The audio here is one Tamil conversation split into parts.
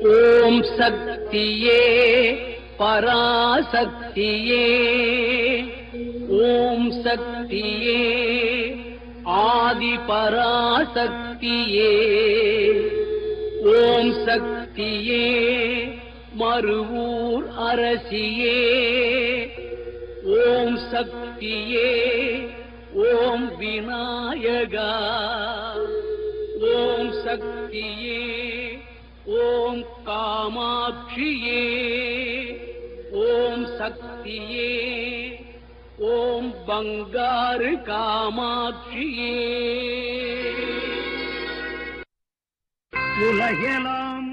ஓம் சக்தியே பராசக்தியே, ஓம் சக்தியே ஆதி பராசக்தியே, ஓம் சக்தியே மருவூர் அரசியே, ஓம் சக்தியே ஓம் விநாயகா, ஓம் சக்தியே ஓம் காமாட்சியே, ஓம் சக்தியே ஓம் பங்காரு காமாட்சியே. உலகெல்லாம்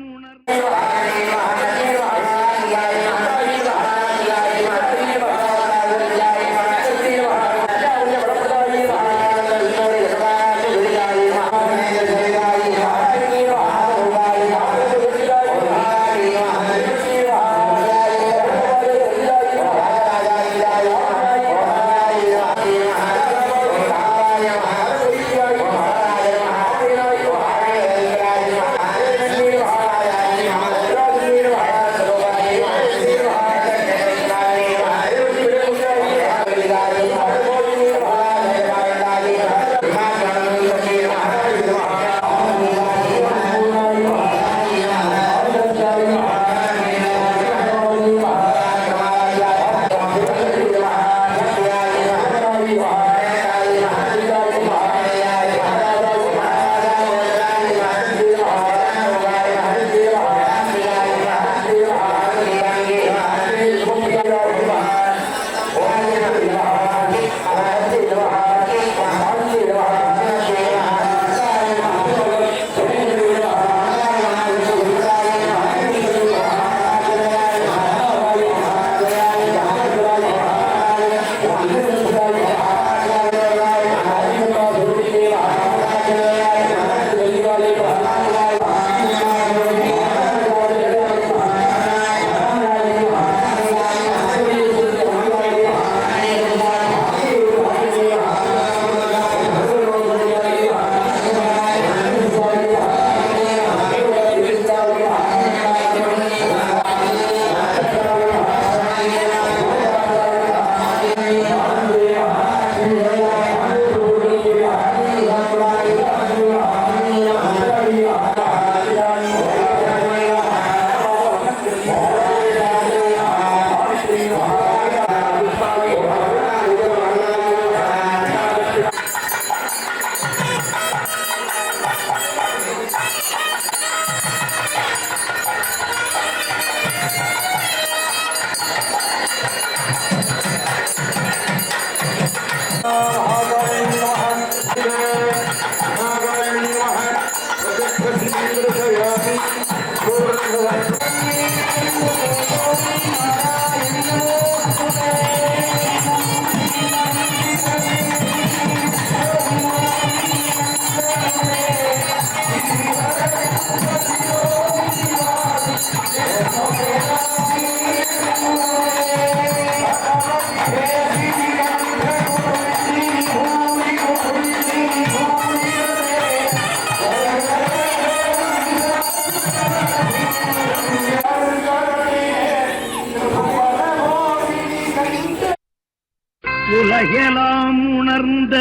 உலகெல்லாம் உணர்ந்த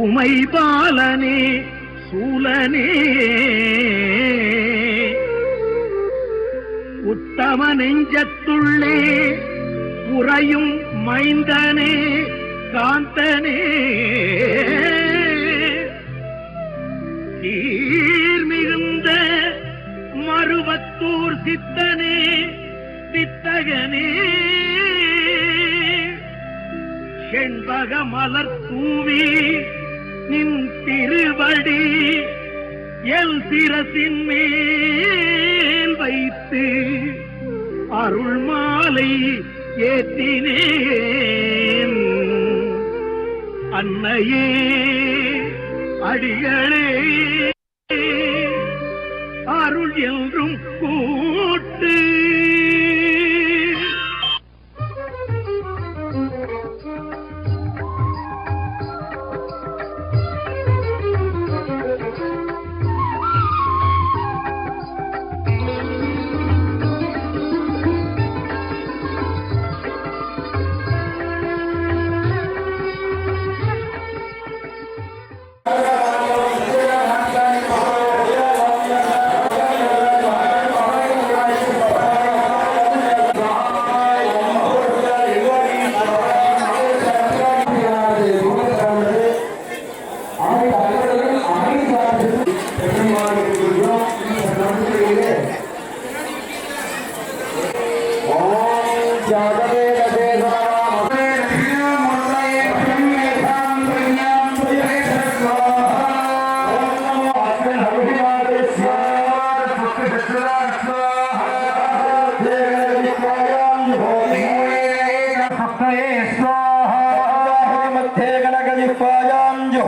உமைபாலனே சூலனே, உத்தம நெஞ்சத்துள்ளே உறையும் மைந்தனே காந்தனே, சீர்மிகுந்த மருவத்தூர் சித்தனே வித்தகனே, செண்பக மலர் தூவி நின் திருவடி எல் சிரசின் மேல் வைத்து அருள் மாலை ஏற்றினேன். அன்னையே அடிகளே அருள் என்றும் கூட்டு.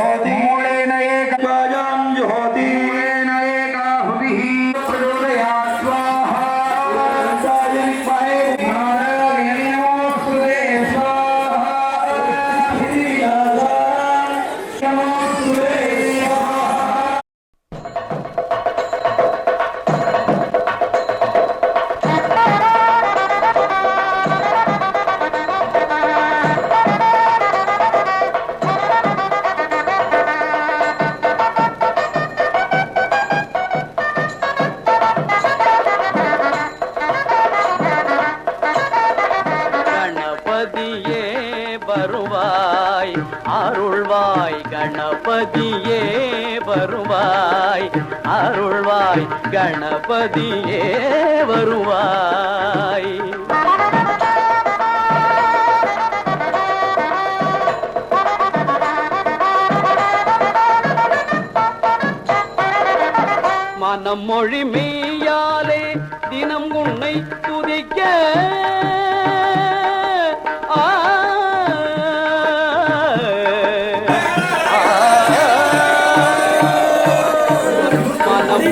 जुहोति मूलेन एकवाजां जुहोति मूलेन एकाहुतिः प्रचोदयात् स्वाहा सायनिक्महे नारायणे नमोस्तुते स्वाहा नमोस्तुते வருவாய் அருள்வாய் கணபதியே வருவாய் அருள்வாய் கணபதியே வருவாய் மனம் மொழி மெய்யாலே தினம் உன்னை துதிக்க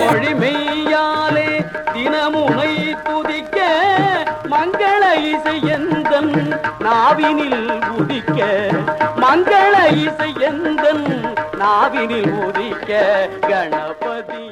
மொழி மெய்யாலே தினமுனை துதிக்க மங்கள இசையந்தன் நாவினில் உதிக்க மங்கள இசையந்தன் நாவினில் உதிக்க கணபதி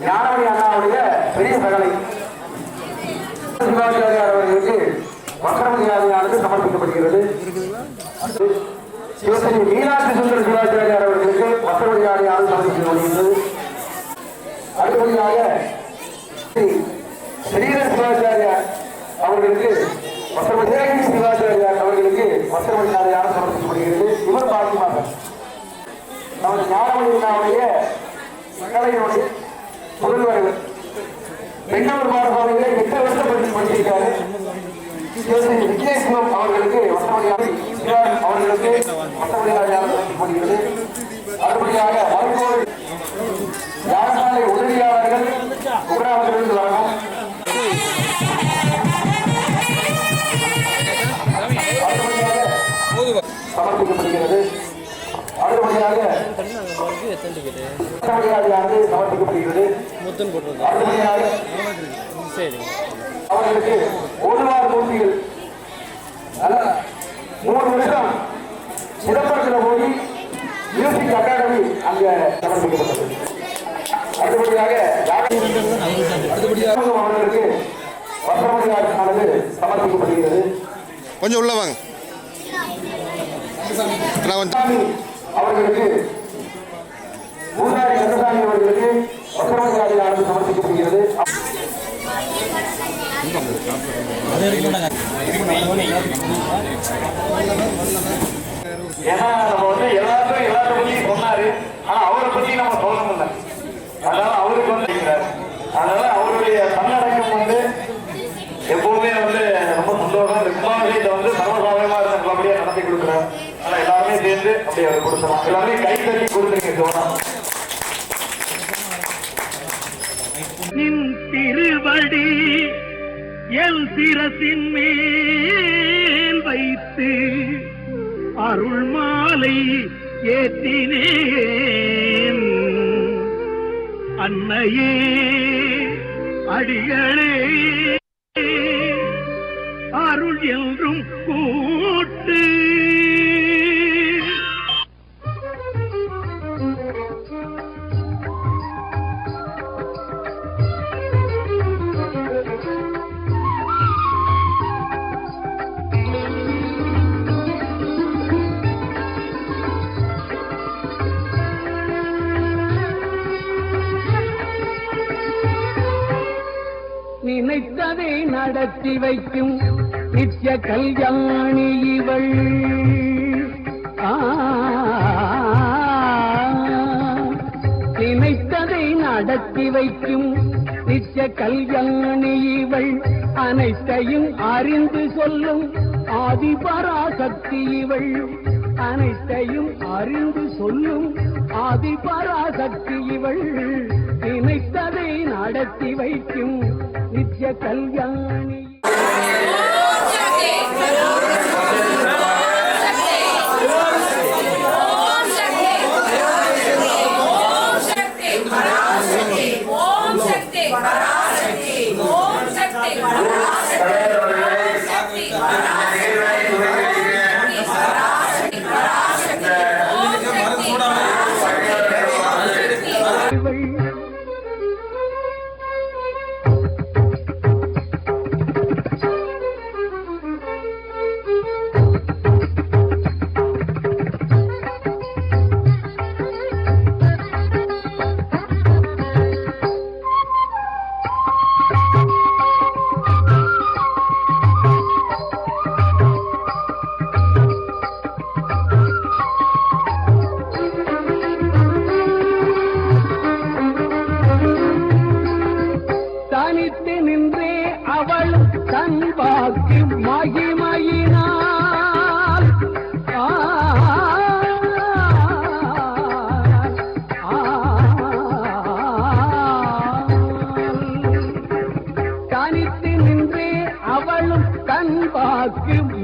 ஞானமணி அண்ணாவுடைய பெரிய சகலை சிவாச்சாரியார் அவர்களுக்கு வக்கரமரியாதையானது சமர்ப்பிக்கப்படுகிறது. சிவசரி மீனாட்சி சுந்தர சிவாச்சாரியார் அவர்களுக்கு வக்கரமரியாதையானது சமர்ப்பிக்கப்படுகிறது. அடுத்தபடியாக ஸ்ரீ சிவாச்சாரியார் அவர்களுக்கு உதயகிரி சிவாச்சாரியார் அவர்களுக்கு வஸ்திரமணி நாளையாக சமர்ப்பிக்கப்படுகிறது. இவர் பாக்கியமாக நமது ஞானமணியினுடைய கலையினுடைய முதல்வர் பெங்களூர் பாடசாலையிலே 8 வருஷம் படிச்சிருக்காரு. விஜயசிவம் அவர்களுக்கு வஸ்திரமணியாக அவர்களுக்கு வஸ்திரமணி நாளையாக சமர்ப்பிக்கப்படுகிறது. அடுத்தபடியாக மருத்துவர் யாகசாலை உதவியாளர்கள் உக்ராமத்திலிருந்து வரணும். சமர்ப்பிக்கப்படுகிறது. அடுத்தபடியாக சமர்ப்பிக்கப்படுகிறது. அடுத்தபடியாக அவர்களுக்கு ஒருவார மூர்த்திகள் 3 வருஷம் சிதம்பரத்தில் போய் மியூசிக் அகாடமி அங்க சமர்ப்பிக்கப்பட்டது. அடுத்தபடியாக அவர்களுக்கு வஸ்திரமணியானது சமர்ப்பிக்கப்படுகிறது. கொஞ்சம் உள்ள வாங்க. அவர்களுக்கு பூசாரி கந்தசாமி அவர்களுக்கு வஸ்திரமணியானது சமர்ப்பிக்கப்படுகிறது. ஏன்னா நம்ம எல்லாத்தையும் எல்லாத்த பத்தியும் சொன்னாரு. ஆனா அவரை பத்தி நம்ம சொல்லணும். அதனால அவருக்கு அதனால அவருடைய தன்னடக்கம் எப்பவுமே ரொம்ப சந்தோஷம். இதை சர்வசாதாரணமா நல்லபடியா நடத்தி கொடுக்குறாரு. ஆனா எல்லாருமே சேர்ந்து அப்படி அவர் கொடுத்துறோம். எல்லாருமே கை தட்டி கொடுத்துருங்க. தோணும் நின் திருவடி எல் சிரசின் மேல் வைத்து அருள் மாலை ஏற்றினேன். அன்னையே அடிகளே அருள் என்றும் கூட்டு. நினைத்ததை நடத்தி வைக்கும் நித்ய கல்யாணி இவள். நினைத்ததை நடத்தி வைக்கும் நித்ய கல்யாணி இவள். அனைத்தையும் அறிந்து சொல்லும் ஆதிபராசக்தி இவள். அனைத்தையும் அறிந்து சொல்லும் ஆதிபராசக்தி இவள். நினைத்ததை நடத்தி வைக்கும் நித்ய கல்யாணி.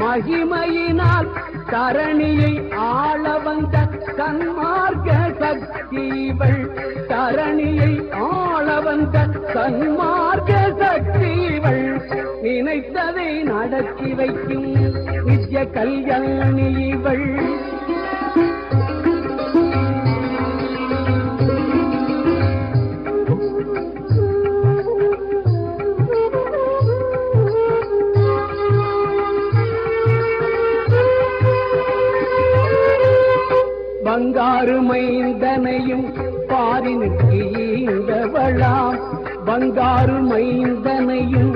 மகிமையினால் தரணியை ஆள வந்த சன்மார்க்க சக்திவள். தரணியை ஆள வந்த சன்மார்க்க சக்திவள். நினைத்ததை நடத்தி வைக்கும் நித்ய கல்யாணி இவள். பங்காரு மைந்தனையும் பாரினுக்கு ஈந்தவளாம். பங்காரு மைந்தனையும்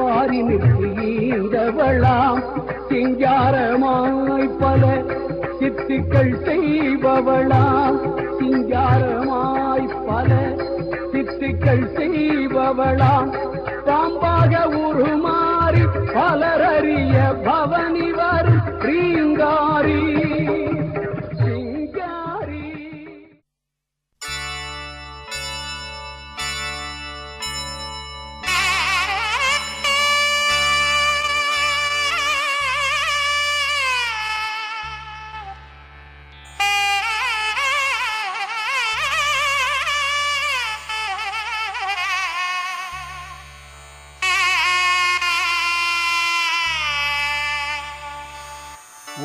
பாரினுக்கு ஈந்தவளாம் சிங்காரமாய் பல சித்துக்கள் செய்பவளாம் சிங்காரமாய் பல சித்துக்கள் செய்பவளாம் பாம்பாக உருமாறி பலரறிய பவனி வரும் ரீங்காரி சிங்காரி.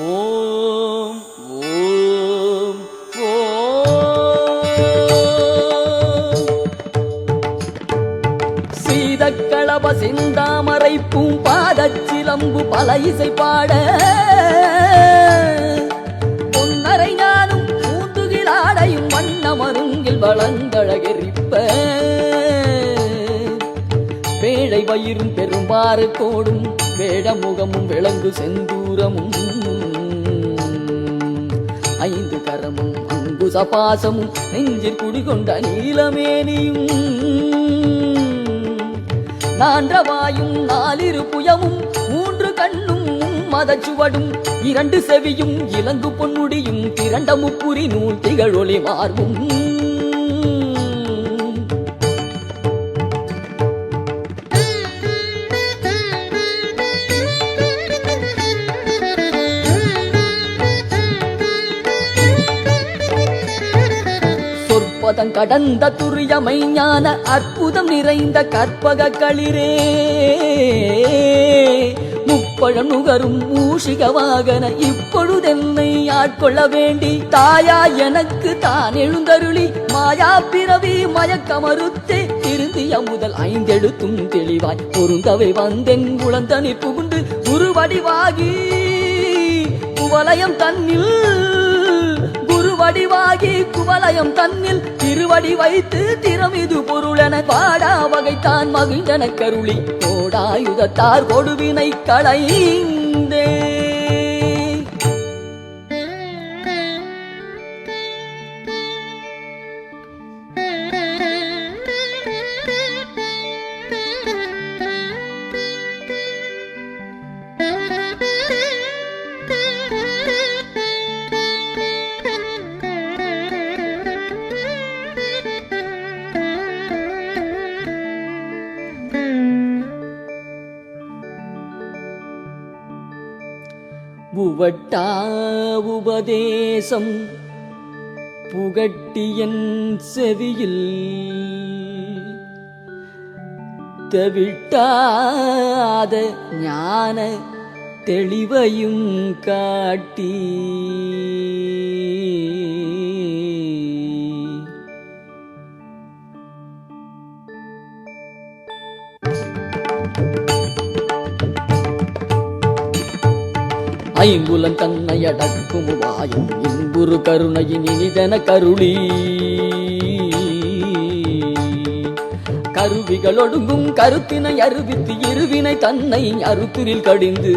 ஓம் ஓம் ஓம். சீதக்களப சிந்தாமரை பூம்பாதச்சிலம்பு பல இசை பாட பொன்னரை ஞானும் பூந்துகிலாடையும் வண்ண மருங்கில் வளந்தழகெரிப்ப பேழை வயிறும் பெரும்பாறு கோடும் வேடமுகமும் விளங்கு செந்தூரமும் ஐந்து கரமும் அங்குச பாசமும் நெஞ்சில் குடிகொண்ட நீலமேனியும் நான்றவாயும் நாலிரு புயமும் மூன்று கண்ணும் மதச்சுவடும் இரண்டு செவியும் இலங்கு பொன்முடியும் திரண்ட முப்புரி நூல் திகழொளி மார்பும் கடந்த துரியமை ஞான அற்புதம் நிறைந்த கற்பக களிரே முப்பழம் நுகரும் மூஷிக வாகன இப்பொழுதென்னை ஆட்கொள்ள வேண்டி தாயா எனக்கு தான் எழுந்தருளி மாயா பிறவி மயக்கமறுத்தே திருந்திய முதல் ஐந்தெழுத்தும் தெளிவாய் பொருந்தவை வந்தென் குளந்தனி புகுண்டு உருவடிவாகி குவலயம் தன்னில் வடிவாகி குவலயம் தன்னில் திருவடி வைத்து திறமிது பொருளென பாடா வகைத்தான் மகிழ்ந்தன கருளி கோடாயுதத்தார் கொடுவினை களைந்தே. புவட்டா உபதேசம் புகட்டியன் செவியில் தவிட்டாத ஞான தெளிவையும் காட்டி ஐங்குலம் தன்னை அடக்கும் வாயும் இன்புறு கருணையின் இனிதன கருளி கருவிகள் ஒடுங்கும் கருத்தினை அருவித்து இருவினை தன்னை அறுத்திரில் கடிந்து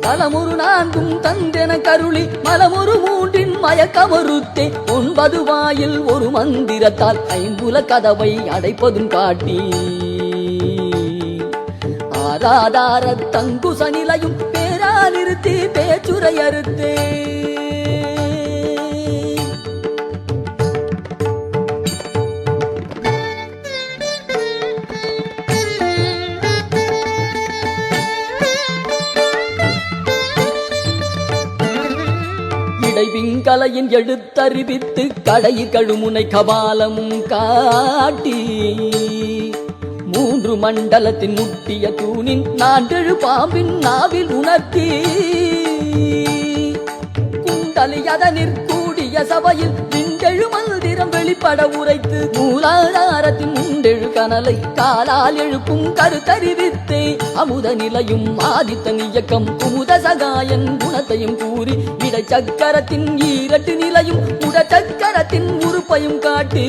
தலமுறு நான்கும் தந்தென கருளி மலமுறு மூன்றின் மயக்கமறுத்தே 9 வாயில் ஒரு மந்திரத்தால் ஐம்புல கதவை அடைப்பதும் காட்டி ஆதார தங்குச நிலையும் பேரா நிறுத்தி பேச்சுரை அறுத்தே இடைவிங்கலையின் எழுத்தறிவித்து கடையில் கழுமுனை கபாலமும் காட்டி 3 மண்டலத்தின் முட்டிய தூணின் 4 பாம்பின் நாவில் உணர்த்தி குண்டலியதனிற் கூடிய சபையில் விண்டெழு மந்திரம் வெளிப்பட உரைத்து மூலாதாரத்தின் முண்டெழு கனலை காலால் எழுப்பும் கருத்தறிவித்தே அமுத நிலையும் ஆதித்தன் இயக்கம் குமுத சகாயன் குணத்தையும் கூறி இடச்சக்கரத்தின் 2 நிலையும் உடச்சக்கரத்தின் உறுப்பையும் காட்டி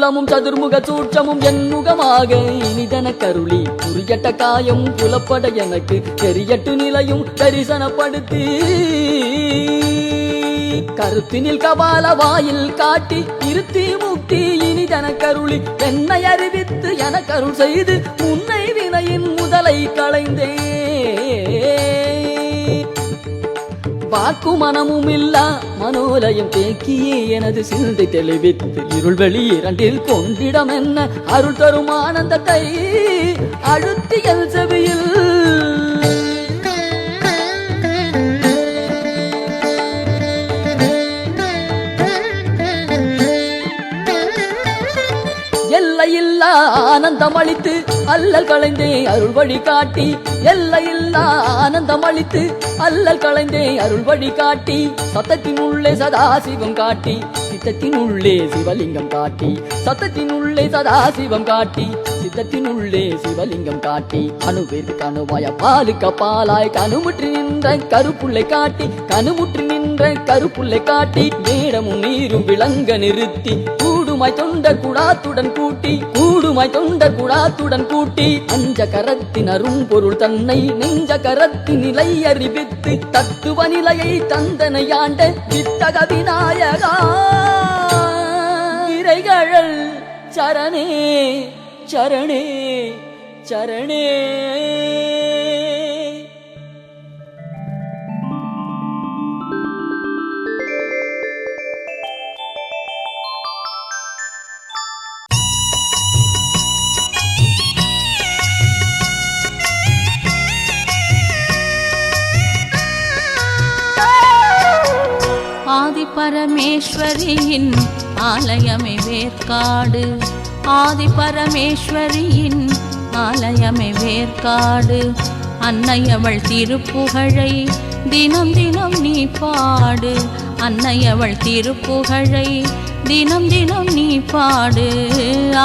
மூலமும் சதுர்முக சூட்சமும் என் முகமாக இனிதன கருளி புரியட்ட காயம் புலப்பட எனக்கு தெரியட்டு நிலையும் தரிசனப்படுத்தி கருத்தினில் கபால வாயில் காட்டி இருத்தி முக்தி இனிதன கருளி என்னை அறிவித்து என கருள் செய்து முன்னை வினையின் முதலை களைந்தே வாக்கு மனமும் இல்லா மனோலயம் தேக்கியே எனது சிந்தை தெளிவித்து இருள் வெளி இரண்டில் கொண்டிடம் என்ன அருள் தரும் ஆனந்தத்தை அழுத்தியல் செவியில் எல்லையில்லா ஆனந்தம் அளித்து அல்லல் களைந்தே அருள் வழி காட்டி எல்லையில்லா ஆனந்தம் அளித்து அல்லல் களைந்தே அருள் வழி காட்டி சத்தத்தின் உள்ளே சதாசிவம் காட்டி சித்தத்தின் உள்ளே சிவலிங்கம் காட்டி சத்தத்தின் உள்ளே சதாசிவம் காட்டி சித்தத்தின் உள்ளே சிவலிங்கம் காட்டி அணுவிற்கு அணுவாய பாலுக்க பாலாய் கணுமுற்றி நின்ற கருப்புள்ளை காட்டி கணுமுற்றி நின்ற கருப்புள்ளை காட்டி மேடமும் நீரும் விளங்க நிறுத்தி கூடுமாய் தொண்டர் குடாத்துடன் கூட்டி கூடுமாய் தொண்டர் குடாத்துடன் கூட்டி அஞ்ச கரத்தின் அரும் பொருள் தன்னை நெஞ்ச கரத்தின் நிலை அறிவித்து தத்துவ நிலையை தந்தனை ஆண்ட வித்தக விநாயகா இறைகழல் சரணே சரணே சரணே. ஆதி பரமேஸ்வரியின் ஆலயமே வேர்க்காடு ஆதி பரமேஸ்வரியின் ஆலயமே வேர்க்காடு அன்னையவள் திருப்புகழை தினம் தினம் நீ பாடு அன்னையவள் திருப்புகழை தினம் தினம் நீ பாடு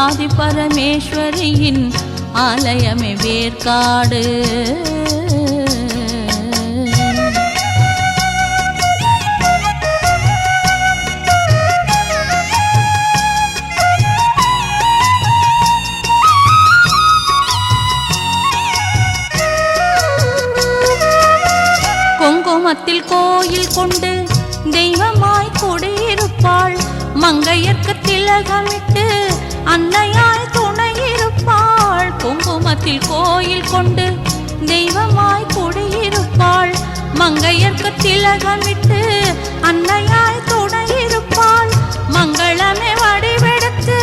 ஆதி பரமேஸ்வரியின் ஆலயமே வேர்க்காடு குங்குமத்தில் கோயில் கொண்டு தெய்வமாய் குடியிருப்பாள் மங்கையர்க்கு திலகமிட்டு அன்னையாய் துணையிருப்பாள் குங்குமத்தில் கோயில் கொண்டு தெய்வமாய் குடியிருப்பாள் மங்கையர்க்கு திலகமிட்டு அன்னையாய் துணையிருப்பாள் மங்களமே வடிவெடுத்து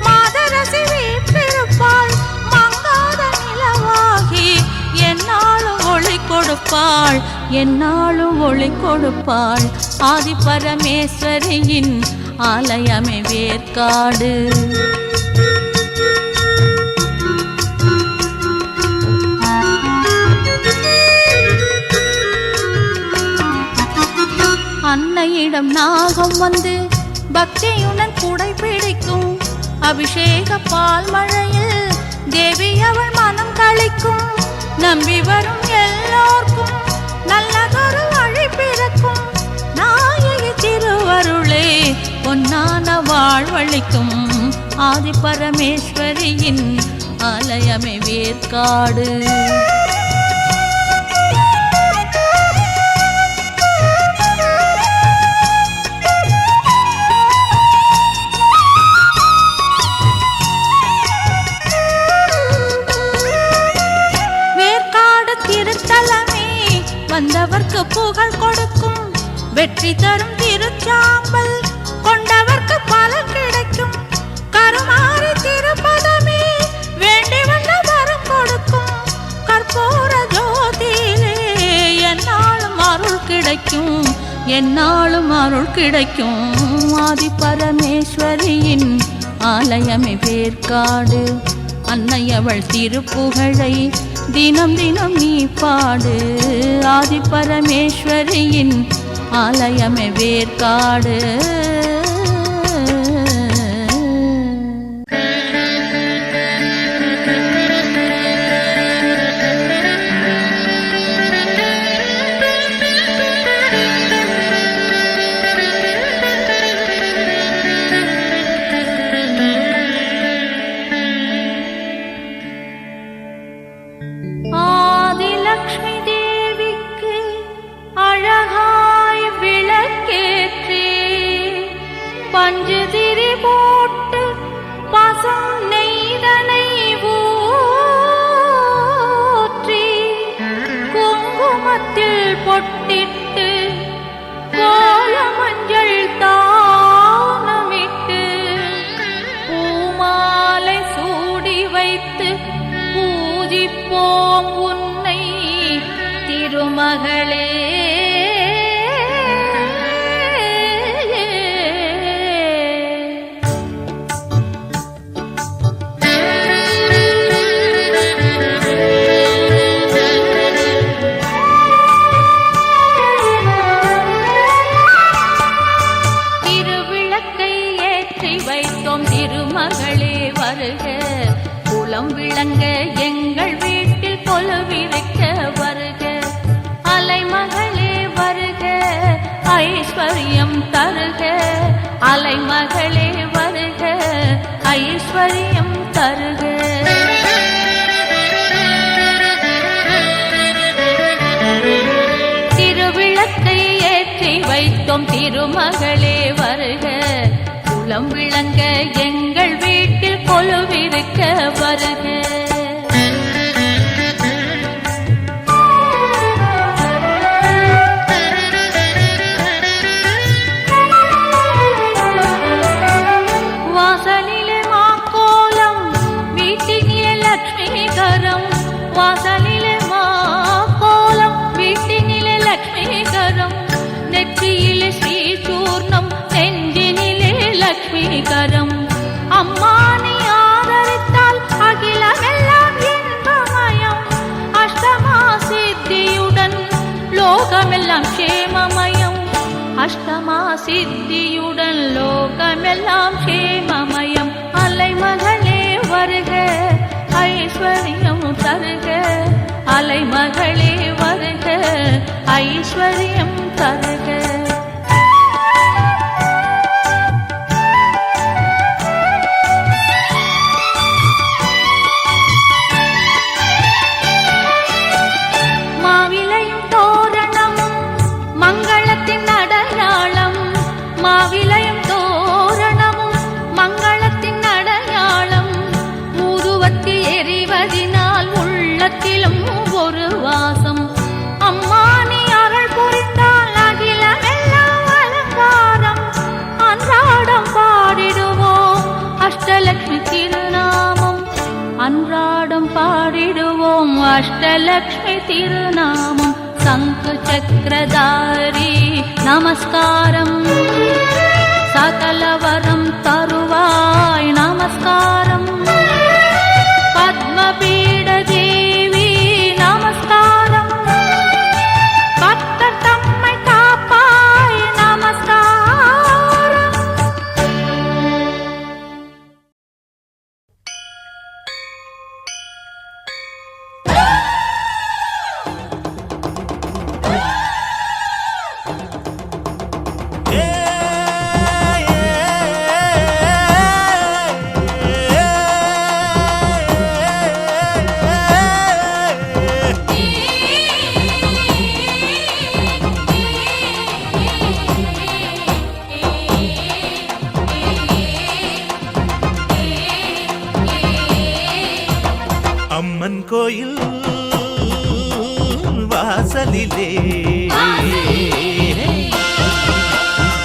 மாதரசி வீற்றிருப்பாள் மங்காத நிலவாகி என்னாலும் ஒளி கொடுப்பாள் என்னாலும் ஒளி கொடுப்பாள் ஆதி பரமேஸ்வரியின் ஆலயமே வேர்க்காடு அன்னையிடம் நாகம் வந்து பக்தியுடன் குடை பிடிக்கும் அபிஷேக பால் மழையில் தேவி அவள் மனம் கழிக்கும் நம்பி வரும் எல்லோர்க்கும் நல்லதொரு வழி பிறக்கும் நாயகி திருவருளே பொன்னான வாழ்வழிக்கும் ஆதி பரமேஸ்வரியின் ஆலயமே வேர்க்காடு வந்தவர்க்கு புகழ் கொடுக்கும் வெற்றி தரும் திருச்சாம்பல் கொண்டவர்க்கு பலன் கிடைக்கும் கருமாறி திருப்பதமே வேண்டி வந்த வரம் கொடுக்கும் கற்பூர ஜோதியிலே என்னாலும் அருள் கிடைக்கும் என்னாலும் அருள் கிடைக்கும் ஆதி பரமேஸ்வரியின் ஆலயமே வேர்க்காடு அன்னையவள் திருப்புகழை தினம் தினம் நீ பாடு ஆதி பரமேஸ்வரியின் ஆலயமே வேர்க்காடு ஆதிலக்ஷ்மி தேவிக்கு அழகாய் விளக்கேற்றி பஞ்சு திரி போட்டு பசும் நெய்தனை ஊற்றி குங்குமத்தில் பொட்டிட்டு கோல மஞ்சள் தானமிட்டு பூமாலை சூடி வைத்து பூஜிப்போம் உன்னை திருமகளே. திருவிளக்கை ஏற்றி வைத்தோம் திருமகளே வருக, குலம் விளங்க எங்கள் வீட்டில் கொலுவிருக்க வருக. அலைமகளே வருக, ஐஸ்வர்யம் தருக. அலைமகளே வருக, ஐஸ்வர்யம் தருக. திருவிளக்கை ஏற்றி வைத்தோம் திருமகளே வருக, குலம் விளங்க எங்கள் வீட்டில் கொலுவிருக்க வருக. வாசலிலே மாக்கோலம் வீட்டினிலே லட்சுமிகரம், வாசலிலே மாக்கோலம் வீட்டினிலே லட்சுமிகரம், நெற்றியிலே ஸ்ரீசூர்ணம் நெஞ்சினிலே லட்சுமிகரம். அம்மா நீ ஆதரித்தால் அகிலமெல்லாம் இன்பமயம், அஷ்டமா சித்தியுடன் லோகமெல்லாம் க்ஷேமமயம். அஷ்டமா சித்தியுடன் லோகமெல்லாம் க்ஷேமமயம். அலைமகளே வருக, ஐஸ்வர்யம் தருக. அலைமகளே வருக, ஐஸ்வர்யம் தருக. மாவிலையும் தோரணமும் மங்களத்தின் அடையாளம், மாவிலையும் தோரணமும் மங்களத்தின் அடையாளம். ஊதுவத்தில் எரிவதினால் உள்ளத்திலும் ஒரு வாசம். அம்மா நீ அருள் புரிந்தால் அகிலமெல்லாம் அலங்காரம். அன்றாடம் பாடிடுவோம் அஷ்டலக்ஷ்மி திருநாமம், அன்றாடம் பாடிடுவோம் அஷ்டலக்ஷ்மி திருநாமம். சங்கு சக்கரதாரி நமஸ்காரம், சகலவரம் தருவாய் நமஸ்காரம். பத்மபீட தேவி நமஸ்காரம், பக்தர் தம்மை காப்பாய் நமஸ்காரம். அம்மன் கோயில் வாசலிலே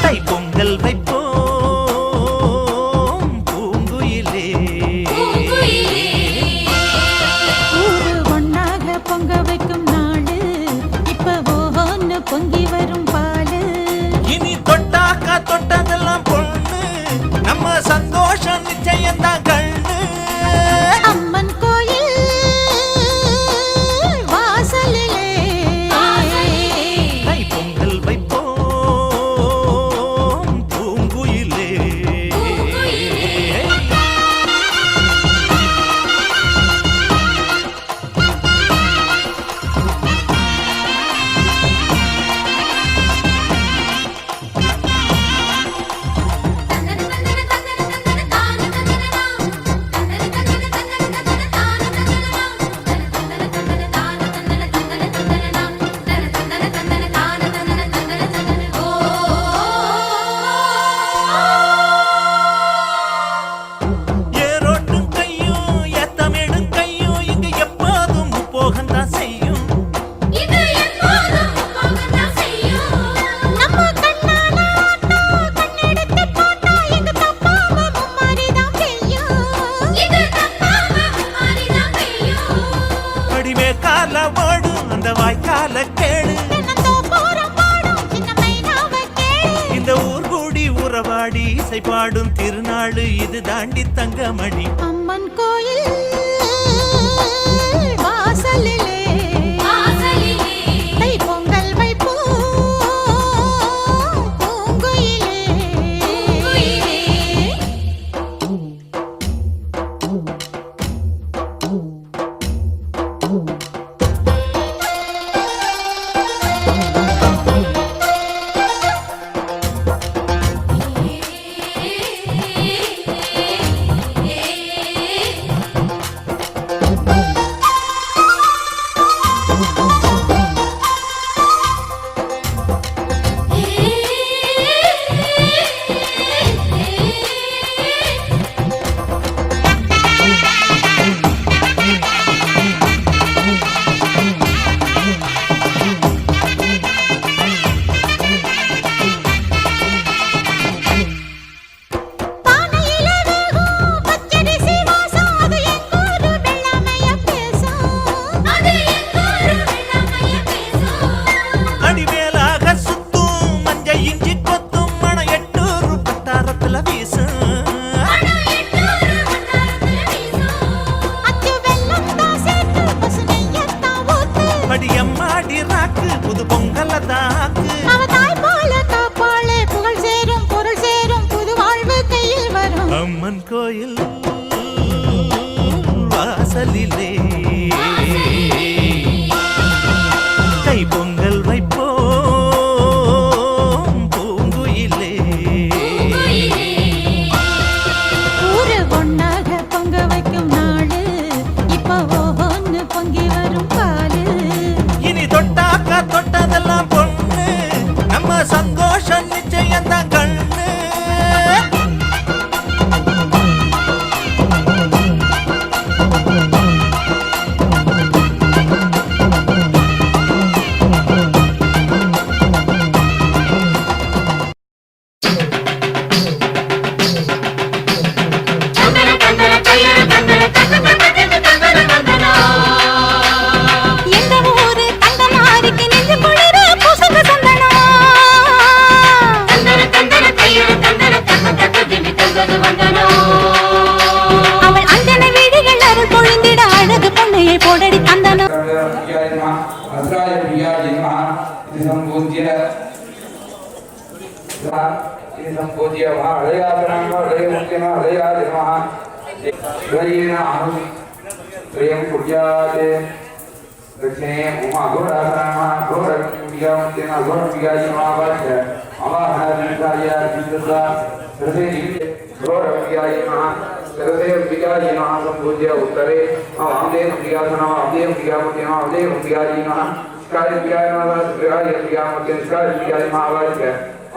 தை பொங்கல் வைப்போம் பூங்குயிலே. ஊரு ஒன்னாக பொங்க வைக்கும் நாளு, இப்ப ஒவ்வொன்னு பொங்கி வரும் பாலு. இனி தொட்டாக்கா தொட்டதெல்லாம் பொண்ணு, நம்ம சந்தோஷம் நிச்சயம்தான் கண்ணு. அம்மன் கோயில் வாசலிலே தை பொங்கல் வைப்போம் பூங்குயிலே. அடிமே கால ஓடும் அந்த வாய்க்கால கேளு. தென்னந்தோப்போரம் பாடும் சின்ன மைனாவை கேளு. இந்த ஊர் கூடி உறவாடி இசை பாடும் திருநாள் இது தாண்டி தங்கமணி. அம்மன் கோயில் வாசலிலே தை பொங்கல் வைப்போம் பூங்குயிலே. பானையிலே வேகும் பச்சரிசி வாசம் அது எங்கூரு வெள்ளாமைய பேசும். அடிமேலாக சுத்தும் மஞ்ச இஞ்சி கொத்தும் மணம் 800 பட்டாரத்துல வீசும். அச்சு வெல்லம் தான் சேர்த்து பசு நெய்யத்தான் ஊத்து. படியம்மாடி ராக்கு புது பொங்கல தாக்கு. அவ தாய் போல காப்பாளே புகழ் சேரும் பொருள் சேரும் புது வாழ்வு கையில் வரும். அம்மன் கோயில் வாசலிலே கை பொங்கல் வைப்போம் பூங்குயிலே. ஊரு ஒண்ணாக பொங்க வைக்கும் நாளு இப்ப ஒவ்வொன்னு பொங்கி வரும் பாலு. இனி தொட்டாக்கா தொட்டதெல்லாம் பொண்ணு நம்ம சந்தோஷம் நிச்சயம் தான் கண்ணு. எந்த ஊரு தங்கமாருக்கு நெஞ்சு குளிர பூசுக சந்தனம். அவள் அஞ்சன வீடுகள் அருள் பொழிந்திட அழகு பொண்ணையை போடடி தந்தனம். அஸ்ராய பிரியாஜி நமः இது சம்பூஜ்ய ஹரயாதனாம ஹரயமுக்கியம ஹரயாதி நமः ஹரயேன அஹம் ப்ரியம் குர்யாத் दक्षिणे उमा घोरासनामा घोरविद्यामुक्तेन घोरविद्याय महावाच्य अवाहनविद्याय विद्युता रसे घोरविद्याय महा रसे विद्याय महा संपूज्य उत्तरे वामदेव विद्यासना वामदेव विद्यामुक्तेन वामदेव विद्याय महा स्काय विद्याय महा स्काय विद्यामुक्तेन स्काय विद्याय महावाच्य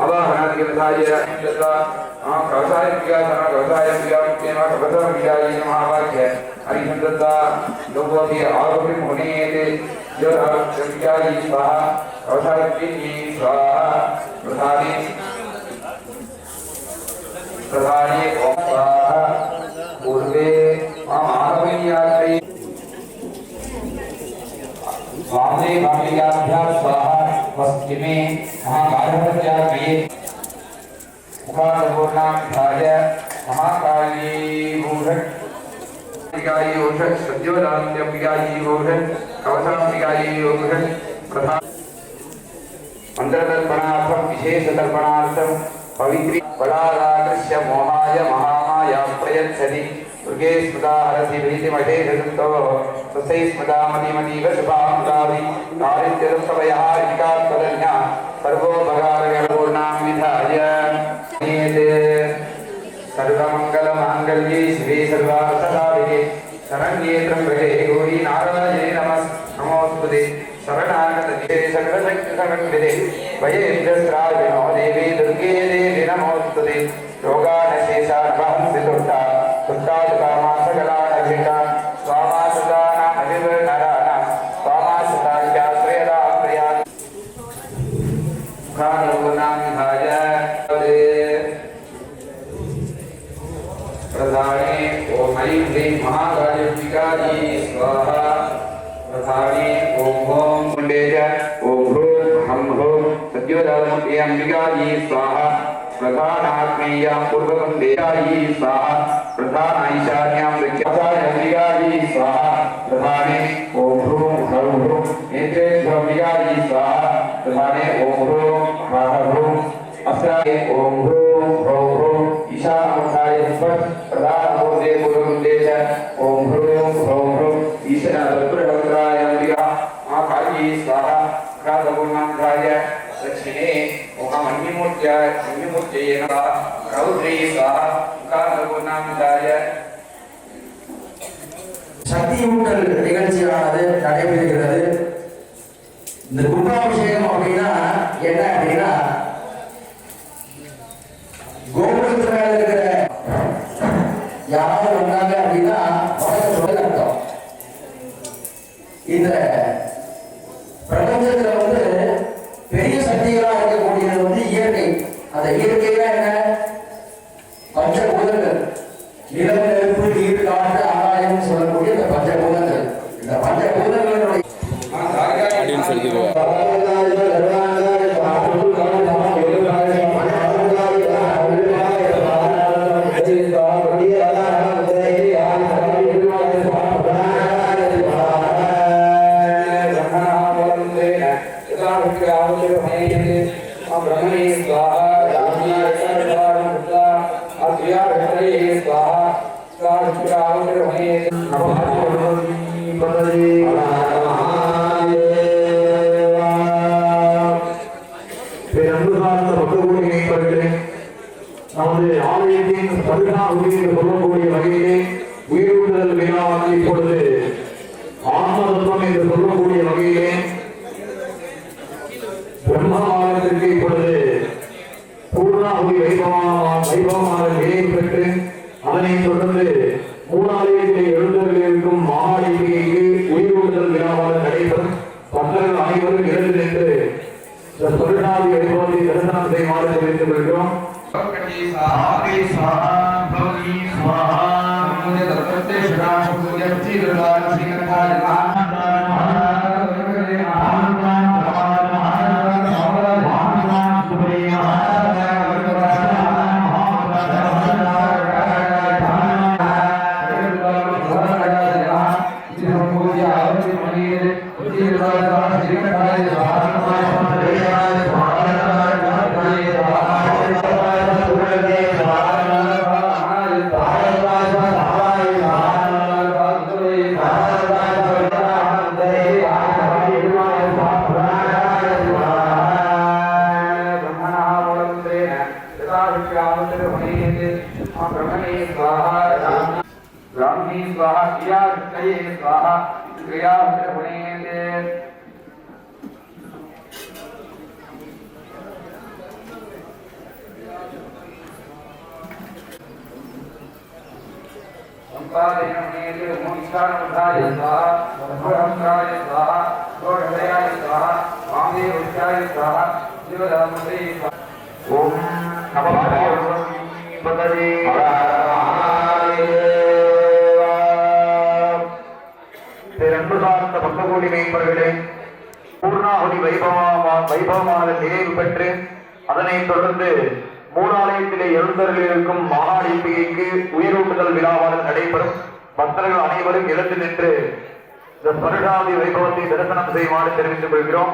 अवाहनविद्याय विद्युता कवसाय विद्यासना कवसाय विद्यामुक्तेन कवसाय विद्याय महावाच्य हरिहंदता लोगों के आरोग्य होने के जो विद्यारी स्वाहा अवसायी स्वाहा प्रधानी ओम स्वाहा पूर्वे महावीयात्री स्वामी भावियाभ्याम स्वाहा पश्चिमे महाभारतयात्री मुखापूर्णाभ्याय महाकाली भूषण पिगाई ओषध सद्योदान्य पिगाई ओषध कवचम पिगाई ओषध प्रधान मंत्रदर्पणार्थम विशेष दर्पणार्थम पवित्री बलारागस्य मोहाय महामाया प्रयच्छति दुर्गे स्मृता हरसि भीतिमठे जगतो तस्यै स्मृता मतिमतीव शुभामुदावि दारिद्र्यदुःखभयः एकात्मदन्या सर्वोपकारपूर्णां विधाय सर्वमङ्गलमाङ्गल्ये शिवे सर्वार्थसाधिके शरण्ये त्र्यम्बके गौरी नारायणे नमोस्तुते शरणागतदिते सकलशक्तिसमन्विते भयेभ्यस्त्राविनो देवी दुर्गे देवी नमोस्तुते योगानशेषार्वहंसि दुष्टा दुष्टादुकामा सकलानभिता स्वामासुतानामभिर्नराना स्वामासुताख्याश्रयदाप्रिया मुखानूनां विधाय प्रधाने ओम ऐं ह्रीं महाकाली स्वाहा ओम ह्रूं हम ह्रूं सद्योदानमूर्ति अंबिकायै स्वाहा प्रधानाग्नेयां पूर्वकंडेयायै स्वाहा प्रधान ईशान्यां दक्षिणाय अंबिकायै स्वाहा प्रधाने ओम ह्रूं हम ह्रूं नेत्रेभ्यो अंबिकायै स्वाहा प्रधाने ओम ह्रूं हम ह्रूं अस्त्राय ओम ह्रूं ह्रौं ह्रूं ईशानाय स्पष्ट प्रधान मूर्ते पूर्वकंडेय ओम ह्रूं ह्रौं ह्रूं ईशानाय अंबिका आकायै स्वाहा प्रातपूर्णांगाय दक्षिणे ओम अन्यमूर्त्यै नमः रौद्रे स्वाहा प्रातपूर्णांगाय சக்தி ஊட்டல் நிகழ்ச்சியானது நடைபெறுகிறது. இந்த கும்பாபிஷேகம் அப்படின்னா என்ன அப்படின்னா கோபுரத்து மேல இருக்கிற யாராவது வந்தாங்க அப்படின்னா அர்த்தம். இந்த பிரபஞ்சத்துல பெரிய சக்திகளா இருக்கக்கூடியது இயற்கை. அந்த இயற்கையா என்ன? பஞ்சபூதங்கள், நிலம், நெருப்பு, நீர், காற்று, ஆகாயம் சொல்லக்கூடிய இந்த பஞ்சபூதங்கள். இந்த பஞ்சபூதங்களுடைய நமது ஆலயத்தின் சொல்லக்கூடிய வகையிலே உயிரூட்டல் விழாவாக இப்பொழுது ஆன்மதத்துவம் என்று சொல்லக்கூடிய வகையிலே பிரம்மமானத்திற்கு இப்பொழுது பூர்ணாகுதி வைபவமாக நிலையை பெற்று அதனைத் தொடர்ந்து மூலாலயத்திலே எழுந்தவர்களிருக்கும் மகாலிகைக்கு உயிரூட்டல் விழாவாக நடைபெறும். பக்தர்கள் அனைவரும் எழுந்து நின்று சொல்றாதி வைபவத்தை தரிசனம் செய்யுமாறு தெரிவித்துக் கொள்கிறோம். பக்தகோடி மேம்பர்களே, பூர்ணாகுதி வைபவமாக நிறைவு பெற்று அதனைத் தொடர்ந்து மூலாலயத்திலே எழுந்தருளிருக்கும் மகாலிகைக்கு உயிரூட்டுதல் விழாவாக நடைபெறும். பக்தர்கள் அனைவரும் எழுந்து நின்று இந்த ஸ்வருடாதி வைபவத்தை தரிசனம் செய்யுமாறு தெரிவித்துக் கொள்கிறோம்.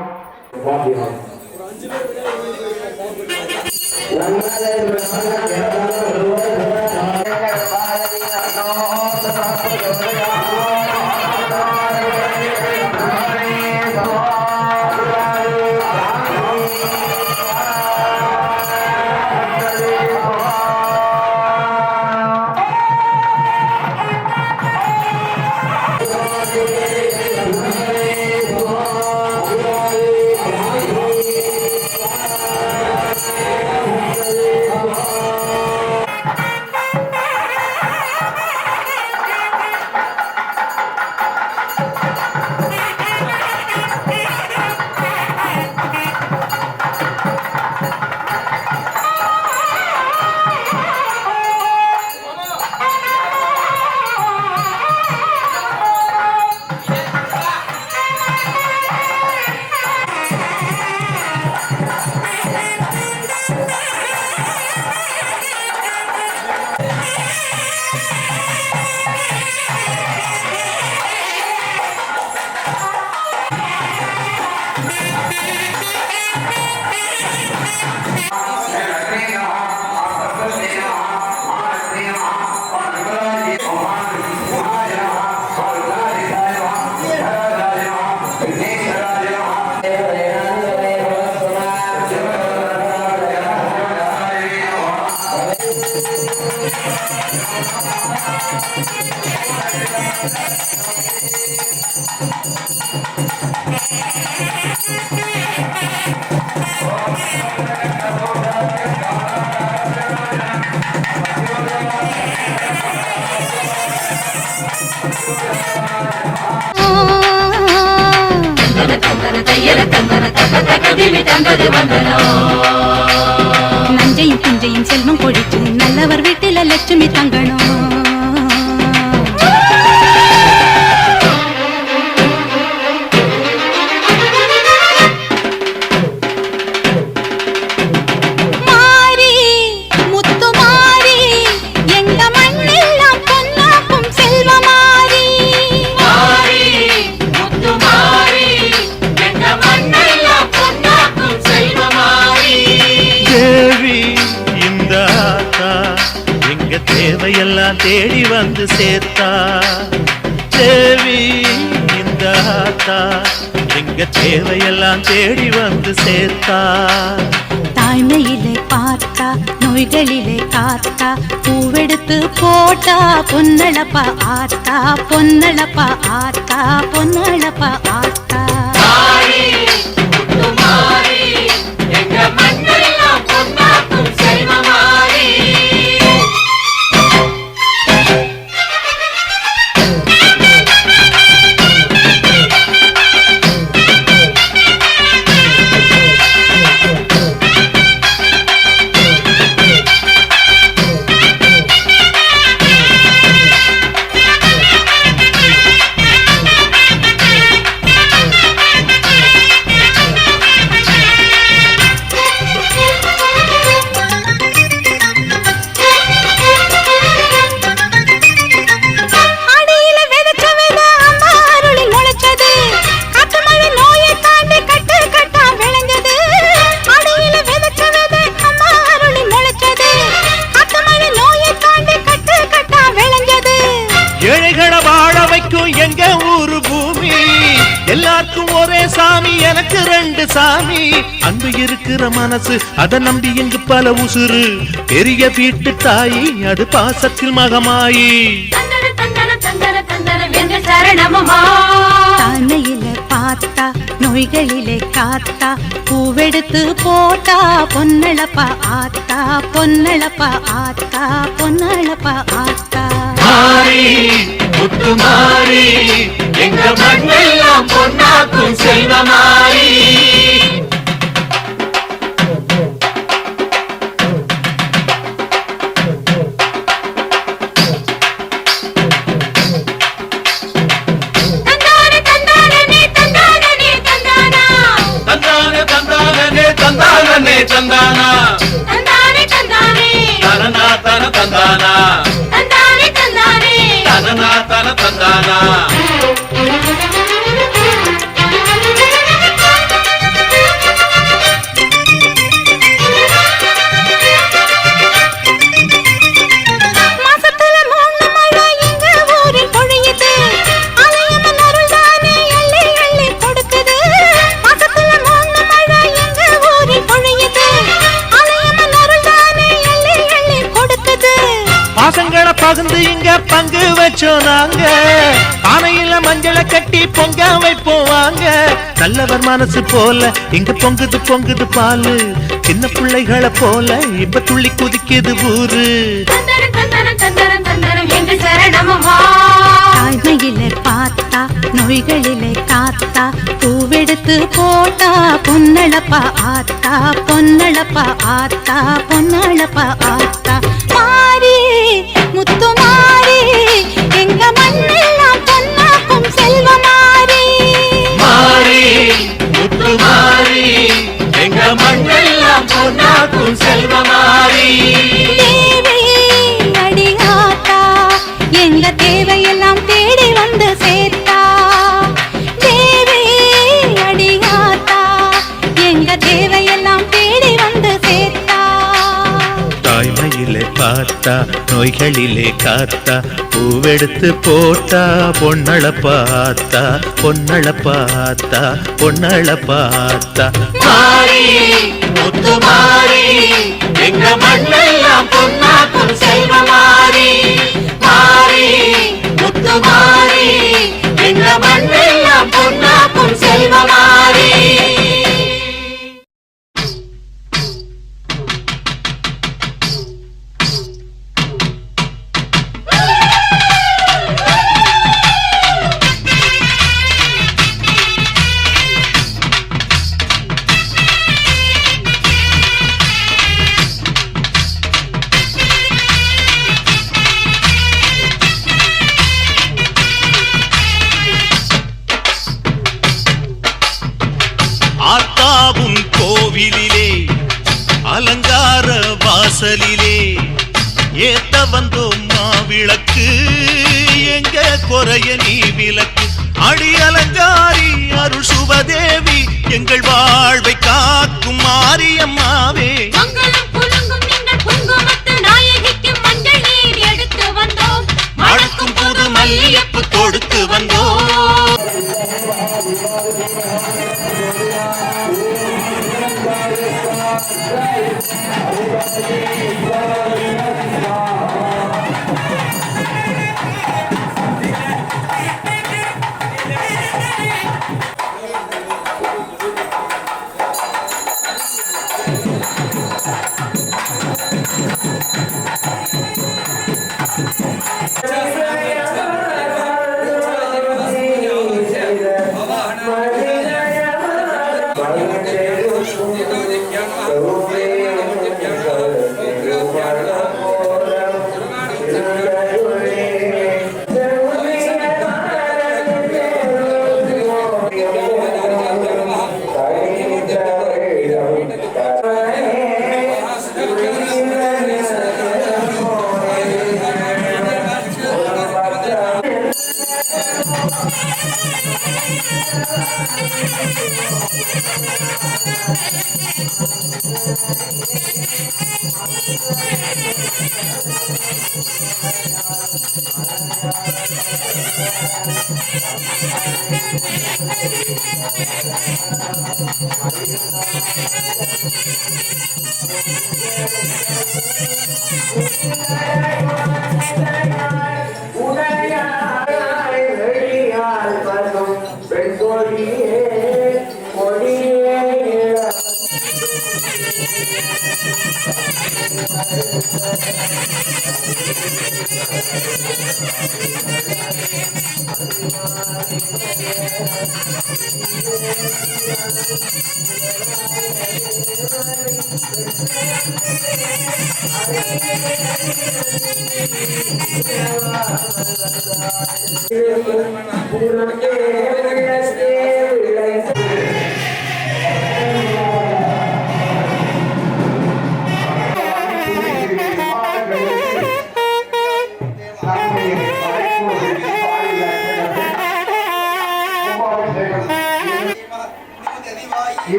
நஞ்சையும் புஞ்சையும் செல்வம் கொடிச்சு நல்லவர் வீட்டில லட்சுமி தங்கணும். மாரி முத்து மாரி எங்க மண்ணெல்லாம் பொன்னாக்கும் செல்வமாரி. மாரி முத்து மாரி எங்க மண்ணெல்லாம் பொன்னாக்கும் செல்வமாரி. தேவி இந்த ஆத்தா எங்க தேவையெல்லாம் தேடி வந்து சேர்த்தா. தேவி இந்த ஆத்தா எங்க தேவையெல்லாம் தேடி வந்து சேர்த்தா. தாய்மையிலே பார்த்தா நோய்களிலே காத்தா பூவெடுத்து போட்டா பொன்னளப்பா ஆத்தா பொன்னளப்பா ஆத்தா பொன்னளப்பா ஆத்தா. எங்க ஊரு பூமி எல்லாருக்கும் ஒரே சாமி எனக்கு ரெண்டு சாமி. அன்பு இருக்கிற மனசு அதை நம்பி இங்கு பல உசுறு. பெரிய வீட்டு தாயி அது பாசத்தில் மகமாயி. தானையிலே பார்த்தா நோய்களிலே காத்தா பூவெடுத்து போட்டா பொன்னளப்பா ஆத்தா பொன்னளப்பா ஆத்தா பொன்னளப்பா ஆத்தா. மாரி முத்து மாரி எங்க மண்ணெல்லாம் பொன்னாக்கும் செல்வமாரி. தந்தானா தந்தானே தனனா தன தந்தானா தனனா தன தந்தானா. பாசங்களை பகிர்ந்து இங்க பங்கு வச்சோம் நாங்க. பானையில மஞ்சளை கட்டி பொங்க வைப்போம் வாங்க. நல்லவர் மனசு போல இங்க பொங்குது பொங்குது பாலு. சின்ன பிள்ளைகளை போல இப்ப துள்ளி குதிக்குது ஊரு. தாய்மையிலே பார்த்தா நோய்களிலே காத்தா பூவெடுத்து போட்டா பொன்னளப்பா ஆத்தா பொன்னளப்பா ஆத்தா பொன்னளப்பா ஆத்தா. மாரி முத்து மாரி எங்க மண்ணெல்லாம் பொன்னாக்கும் செல்வமாரி. மாரி முத்து மாரி எங்க மண்ணெல்லாம் பொன்னாக்கும் செல்வமாரி. தேவி அடியாத்தா எங்க தேவையெல்லாம் தேடி வந்து சேர்த்தா. தேவி அடியாத்தா எங்க தேவையெல்லாம் தேடி வந்து சேர்த்தா. தாய்மையிலே பார்த்தா நோய்களிலே காத்தா பூவெடுத்து போட்டா பொன்னளப்பாத்தா பொன்னளப்பாத்தா பொன்னளப்பாத்தா. மாரி முத்து மாரி எங்க மண்ணெல்லாம் பொன்னாக்கும் செல்வமாரி. மாரி முத்து மாரி எங்க மண்ணெல்லாம் பொன்னாக்கும் வந்தோம் மாவிளக்கு எங்க குறைய நீ விளக்கு அடி அலங்காரி அருள் சுபதேவி எங்கள் வாழ்வை காக்கும் மாரியம்மாவே மணக்கும் புது மல்லியப்பு கொடுத்து வந்தோம்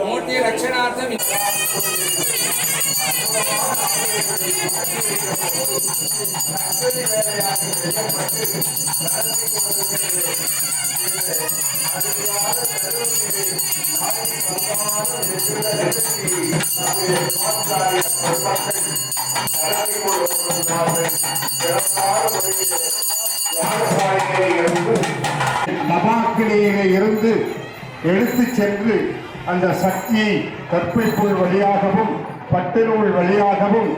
மூர்த்தி ரட்சணார்த்தம் Thank you. நடத்தி கொண்டிருக்கிறார்கள். சிறப்பான முறையிலே ஞானசாலையிலே இருந்து நபாக்கிலேயே இருந்து எடுத்து சென்று அந்த சக்தியை கற்பிப்புள் வழியாகவும் பட்டு நூல் வழியாகவும்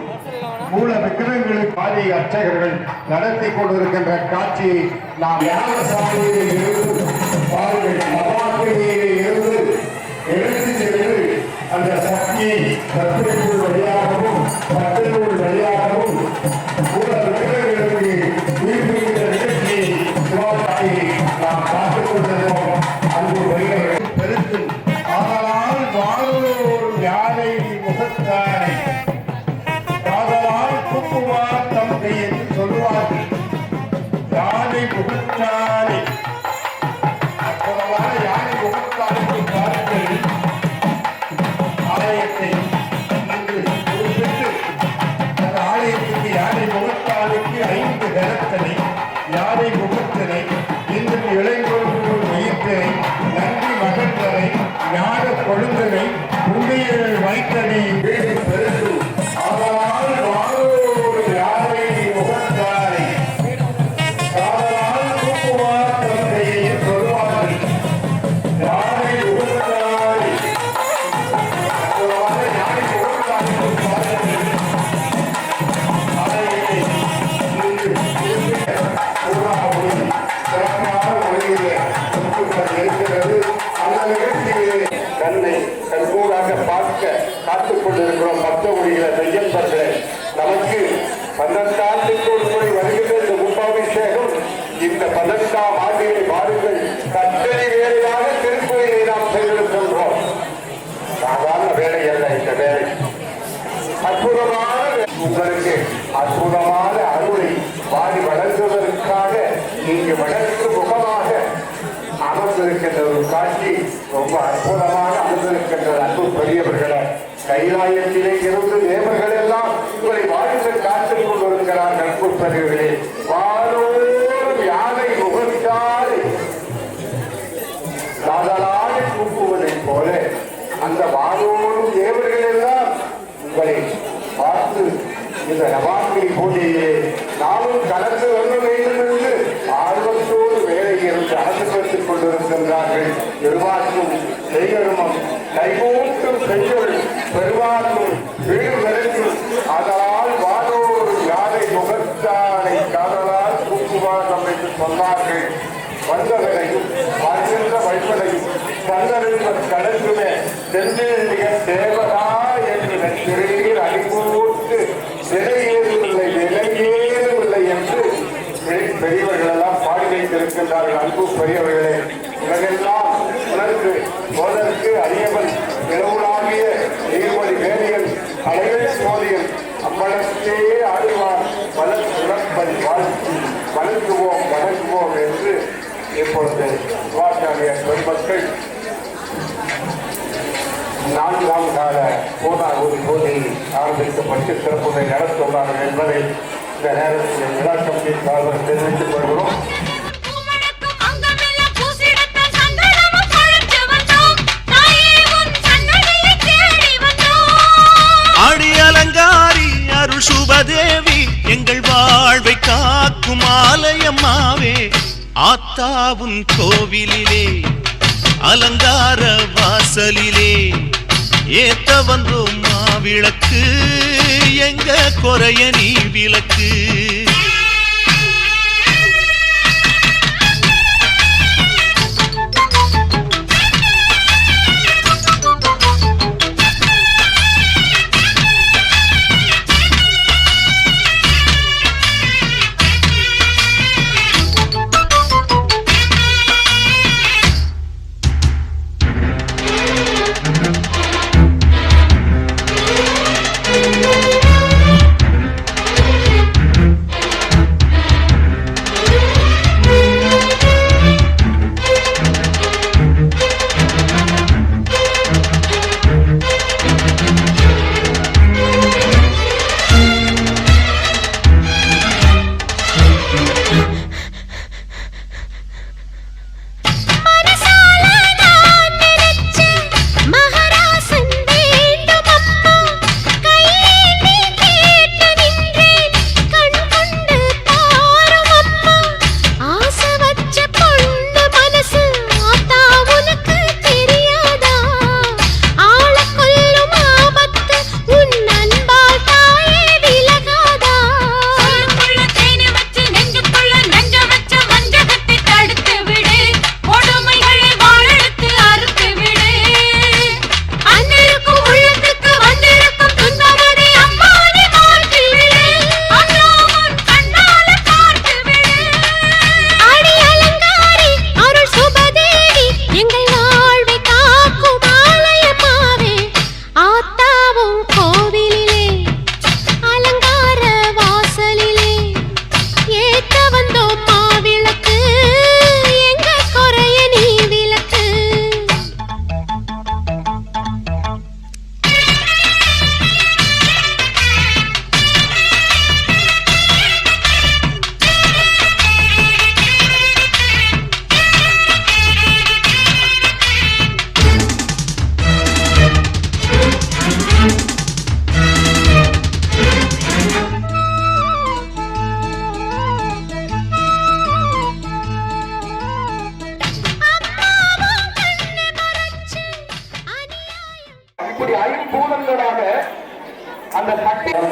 மூல விக்கிரங்களுக்கு ஆதி அர்ச்சகர்கள் நடத்தி கொண்டிருக்கின்ற காட்சியை நாம் ஞானசாலையிலே இருந்து பாருங்கள். நபாக்கிலேயே இருந்து எடுத்து சென்று அந்த சக்தியை கற்பிப்புள் வழியாகவும் பட்டு நூல் வழியாகவும் மூல விக்கிரங்களுக்கு உயிர்ப்பிக்கின்ற நிகழ்ச்சியை சிவாபாட்டியை நாம் பார்த்துக் கொண்டிருக்கிறோம். அன்பு வருகிறவர்கள் பெருத்து ஆதலால் வாழோர் யானை முகத்தானை ஆதலால் குப்புவார் தம்பி என்று சொல்லுவார்கள். யானை முகத்தானை அற்புதமான யானை முகத்தானுக்கு பாருங்கள். ஆலயத்தை இன்று குறிப்பிட்டு அந்த ஆலயத்துக்கு யானை முகத்தானுக்கு 5 கரத்தனை யானை முகத்தினை இன்னும் இளைஞர்கள் வயிற்றினை நன்றி மகந்தனை ஞான கொழுந்தனை புண்ணியர்கள் வைத்தனை வீடு பெருசு ஆதலால் வாழோர் யானை முகத்தானை ஆதலால் கூப்புவார் தந்தையை சொல்வார்கள். யானை முகத்தானை அற்புதமான யானை முகத்தானுக்கு பாருங்கள். ஆலயத்தை இன்று குறிப்பிட்ட பூர்ணாகுதி சிறப்பான முறையிலே இருக்கிறது. அந்த நிகழ்ச்சியிலே தன்னை கண்கூடாக பார்க்க காத்துக் கொண்டிருக்கிறோம். மற்ற மொழிகளை மெய்யன்பர்களே, நமக்கு 12 ஆண்டுக்கு ஒரு முறை வருகின்ற இந்த கும்பாபிஷேகம். இந்த 12ஆம் ஆண்டிலே பாருங்கள், கட்டளை வேலையாக திருக்கோயிலை நாம் செய்திருக்கின்றோம். சாதாரண வேலை அல்ல இந்த வேலை. அற்புதமான உங்களுக்கு அற்புதமான அருளை வாரி வழங்குவதற்காக இங்கு வடக்கு முகமாக அமர்ந்திருக்கின்ற ஒரு காட்சி ரொம்ப அற்புதமாக அமர்ந்திருக்கின்ற அன்பு பெரியவர்களை கைலாயத்திலே இருந்து தேவர்கள் எல்லாம் உங்களை வாழ்ந்து காத்துக் கொண்டிருக்கிறார்கள். அன்பு பெரியவர்களே, வாரோரும் யானை முகத்தாலே சாதலாக கூப்புவதைப் போல அந்த வாரோரும் தேவர்கள் எல்லாம் உங்களை பார்த்து இந்த நவாக்கிரி பூஜையிலே நாமும் கலந்து வர வேண்டும் என்று ஆர்வத்தோடு வேலை இருந்து அனுசரித்துக் கொண்டிருக்கின்றார்கள். பெருவாக்கும் செய்கருமம் கைகூட்டும் செய்கள் பெருவாக்கும் வீடு விரைக்கும் அதனால் வானோர் யானை முகத்தானை காதலால் கூப்புவார் என்று சொன்னார்கள். வந்தவரையும் வாழ்கின்ற வைப்பதையும் பந்தரின் கடற்குமே தென்னிய தேவதா என்று நெற்றிரீர் அடிபோட்டு விலையேறவில்லை விலையேறவில்லை என்று பெரியவர்கள் எல்லாம் பாடி வைத்திருக்கின்றார்கள். அன்பு பெரியவர்களே, உலகெல்லாம் உணர்ந்து போதற்கு அறியவன் நிலவுலாகிய நீர்மொழி வேலியன் அலைகள் சோதியன் அம்பலத்தே ஆடுவார் பல உணர்ப்பதி வாழ்த்தி வணங்குவோம் வணங்குவோம் என்று இப்பொழுது சிவாச்சாரியர் பெருமக்கள் 4ஆம் கால பூர்ணாகுதி பூஜை ஆரம்பிக்கப்பட்டு சிறப்புரை நடத்துள்ளார்கள் என்பதை இந்த நேரத்தில் விழா கமிட்டி சார்பில் தெரிவித்துக் கொள்கிறோம். ஆடி அலங்காரி அருள் சுபதேவி எங்கள் வாழ்வை காக்கும் ஆலயமாவே ஆத்தாவுன் கோவிலிலே அலங்கார வாசலிலே ஏத்த வந்தோம் மாவிளக்கு எங்க குறைய நீ விளக்கு.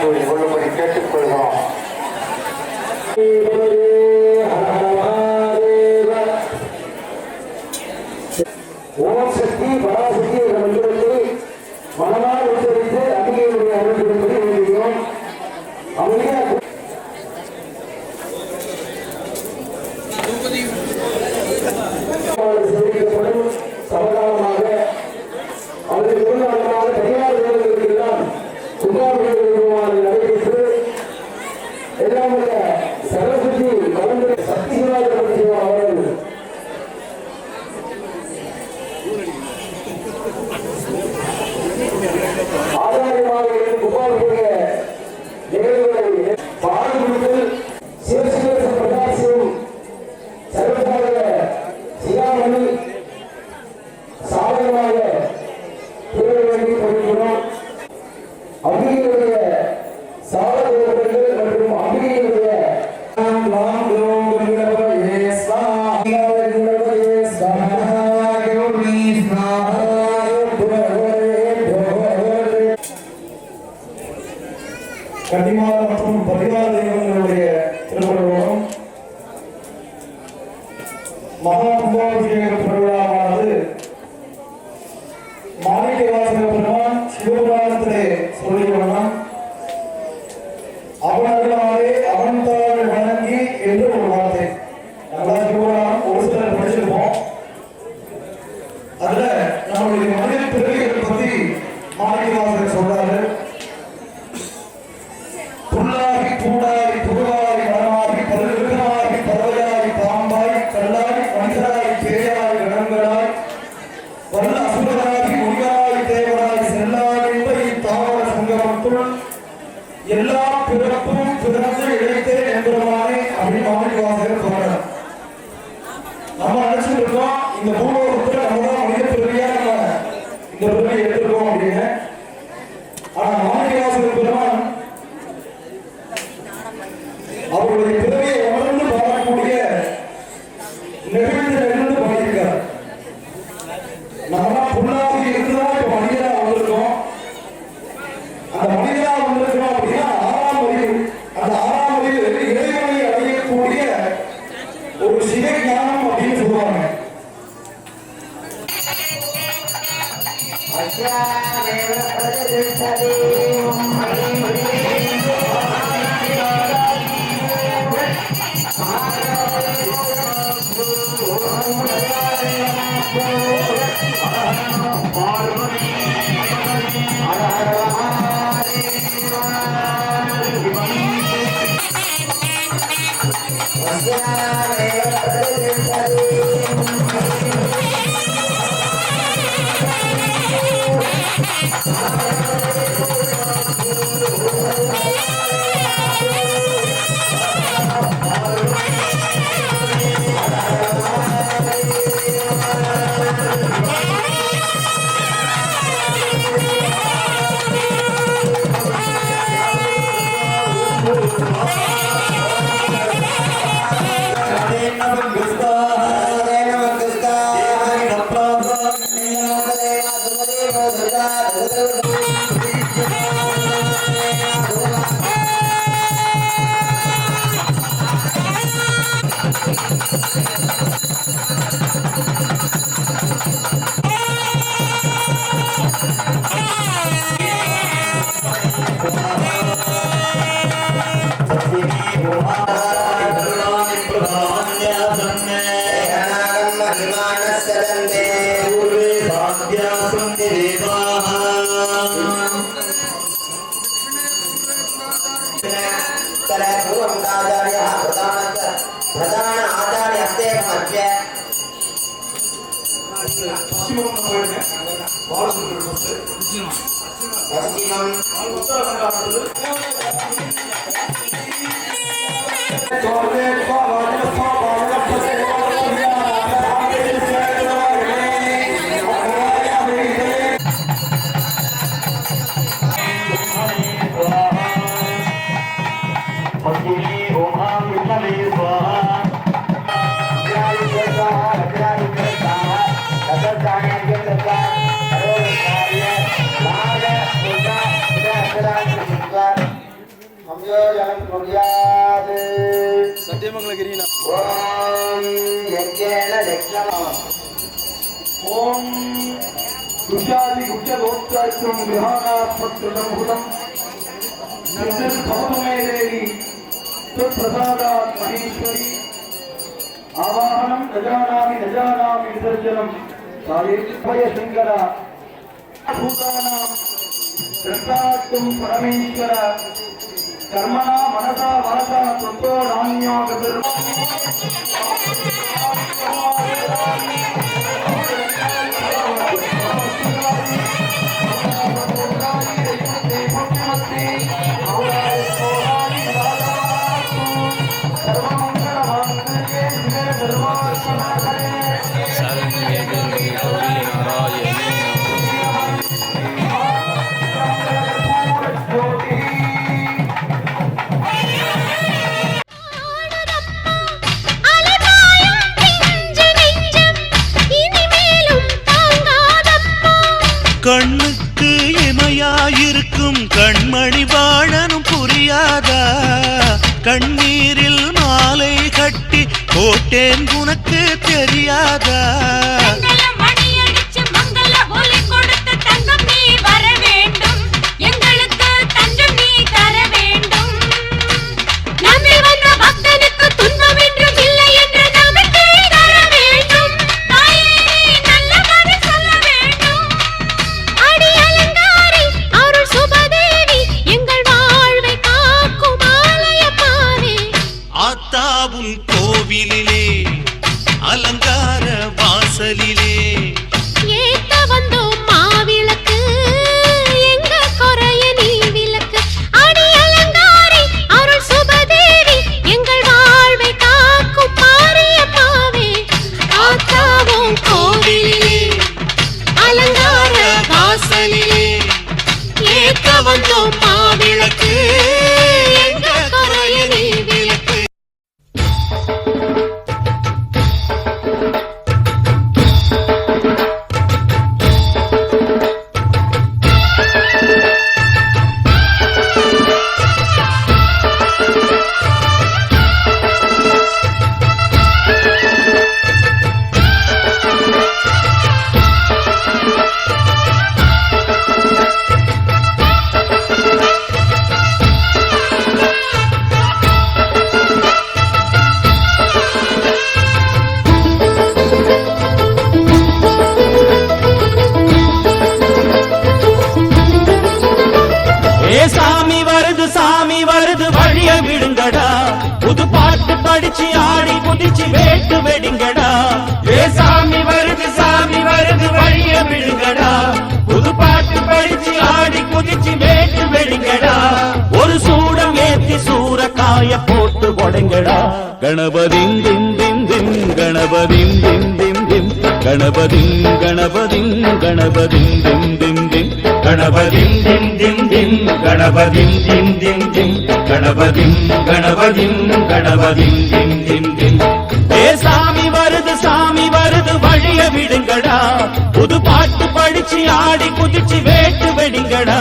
உட்கார்ந்து கொள்ளும்படி கேட்டுக்கொள்கிறோம். ஓம் சக்தி பராசக்தி என்ற மந்திரத்தை மனமால் உச்சரித்து அம்பிகையுடைய அருள் என்பதை வேண்டுகிறோம். சேமிக்கப்படும் சமகாலமாக அவர்கள் திருநாளமாக தனியார் நிறுவனங்களுக்கெல்லாம் கும்பாபிஷேகம் நடைபெற்று எல்லாம் சரஸ்வதி கலந்து சக்தி சிவாஜி அவர்கள் ஆதாரமாக இருந்து கும்பாபிஷேக நிகழ்வுகளை பாடுபடுத்தல் சிவசிவேச பிரகாசியும் சர்வசாக சிகாமணி சாதகமாக திகழ வேண்டி கொள்கிறோம். அம்பிகையுடைய சாதகர்கள் மற்றும் அம்பிகையுடைய கன்னிமார மற்றும் பரிவார தெய்வங்களுடைய திருமணம் மகா கும்பாபிஷேக திருவிழாவானது மாணிக்கவாசக பெருமான் சிவபுராணத்திலே சொல்லியுள்ளோம். அவனர்களாலே அவன்தாள் வணங்கி என்று ஒரு வார்த்தை நல்லா சிவபுராணம் ஒரு சிலர் படிச்சிருப்போம். அதுல நம்மளுடைய மனித பிறவிகளை பத்தி மாணிக்கவாசகர் சொல்றாரு. புல்லாகி பூடாய் புதுவாய் மரமாகி பல்விருகமாகி பறவையாய் பாம்பாய் கல்லாய் மனிதராய் பேயாய் கணங்களாய் வல்ல அசுரராகி முனிவராய் தேவராய் செல்லாய் என்பதை தாவர சங்கமத்துள் எல்லா பிறப்பும் பிறந்து இழைத்தேன் என்பதுமானே அப்படின்னு மாணிக்கவாசகர் சொல்றார். நம்ம நினைச்சிட்டு இருக்கோம் இந்த பூலோகத்துல நம்ம தான் மனித பிறவியா நம்ம இந்த பிறவி எடுத்திருக்கோம் அப்படின்னு. ஆனா மாணிக்கவாசகர் பெருமான் அவருடைய பிறவியை உணர்ந்து பாடக்கூடிய நெகிழ்ந்து பாடியிருக்கார். நம்ம புண்ணாக இருந்துதான் இப்ப மனிதனா வந்திருக்கோம். அந்த மனிதனா வந்திருக்கோம் அப்படின்னா ஆறாம் அறிவு, அந்த ஆறாம் அறிவு இறைவனை அடையக்கூடிய ஒரு சிவ ஞானம் அப்படின்னு சொல்லுவாங்க. संयोजनं कुर्यात् सत्यमंगलगिरीना ॐ यज्ञेन दक्षिणम् ॐ गुह्यादि गुह्यगोत्राख्यं विहानात्मकृतम् भवतु मे देवी त्वत्प्रसादात् महेश्वरी आवाहनं न जानामि विसर्जनं सायेभयशङ्कर भूतानां रक्षार्थं परमेश्वर कर्मणा मनसा त्वतो नान्यो கண்ணுக்கு இமையாயிருக்கும் கண்மணி வாழனும் புரியாதா கண்ணீரில் மாலை கட்டி போட்டேன் உனக்கு தெரியாதா ஆத்தாவும் கோவிலிலே அலங்கார வாசலிலே ஏத்த வந்தோம் மாவிளக்கு எங்க குறைய நீ விளக்கு அடி அலங்காரி அருள் சுபதேவி எங்கள் வாழ்வை காக்கும் மாரியம்மாவே ஆத்தாவும் கோவிலிலே அலங்கார வாசலிலே ஏத்த வந்தோம் மாவிளக்கு எங்க குறைய நீ விளக்கு சாமி வருது வழிய விடுங்கடா புது பாட்டு படிச்சு ஆடி குதிச்சு வேட்டு வெடிங்கடா சாமி வருது வழிய விடுங்கடா புது பாட்டு படிச்சு ஆடி குதிச்சு வேட்டு வெடிங்கடா ஒரு சூடம் ஏத்தி சூறக்காய போட்டு உடைங்கடா கணபதிம் திம் திம் திம் கணபதிம் திம் திம் திம் கணபதிம் கணபதிம் கணபதிம் திம் திம் திம் கணபதிம் திம் திம் திம் கணபதிம் திம் திம் திம் கணபதிம் கணபதிம் கணபதிம் திம் திம் திம் சாமி வருது வழிய விடுங்கடா புது பாட்டு படிச்சு ஆடி குதிச்சு வேட்டு வெடிங்கடா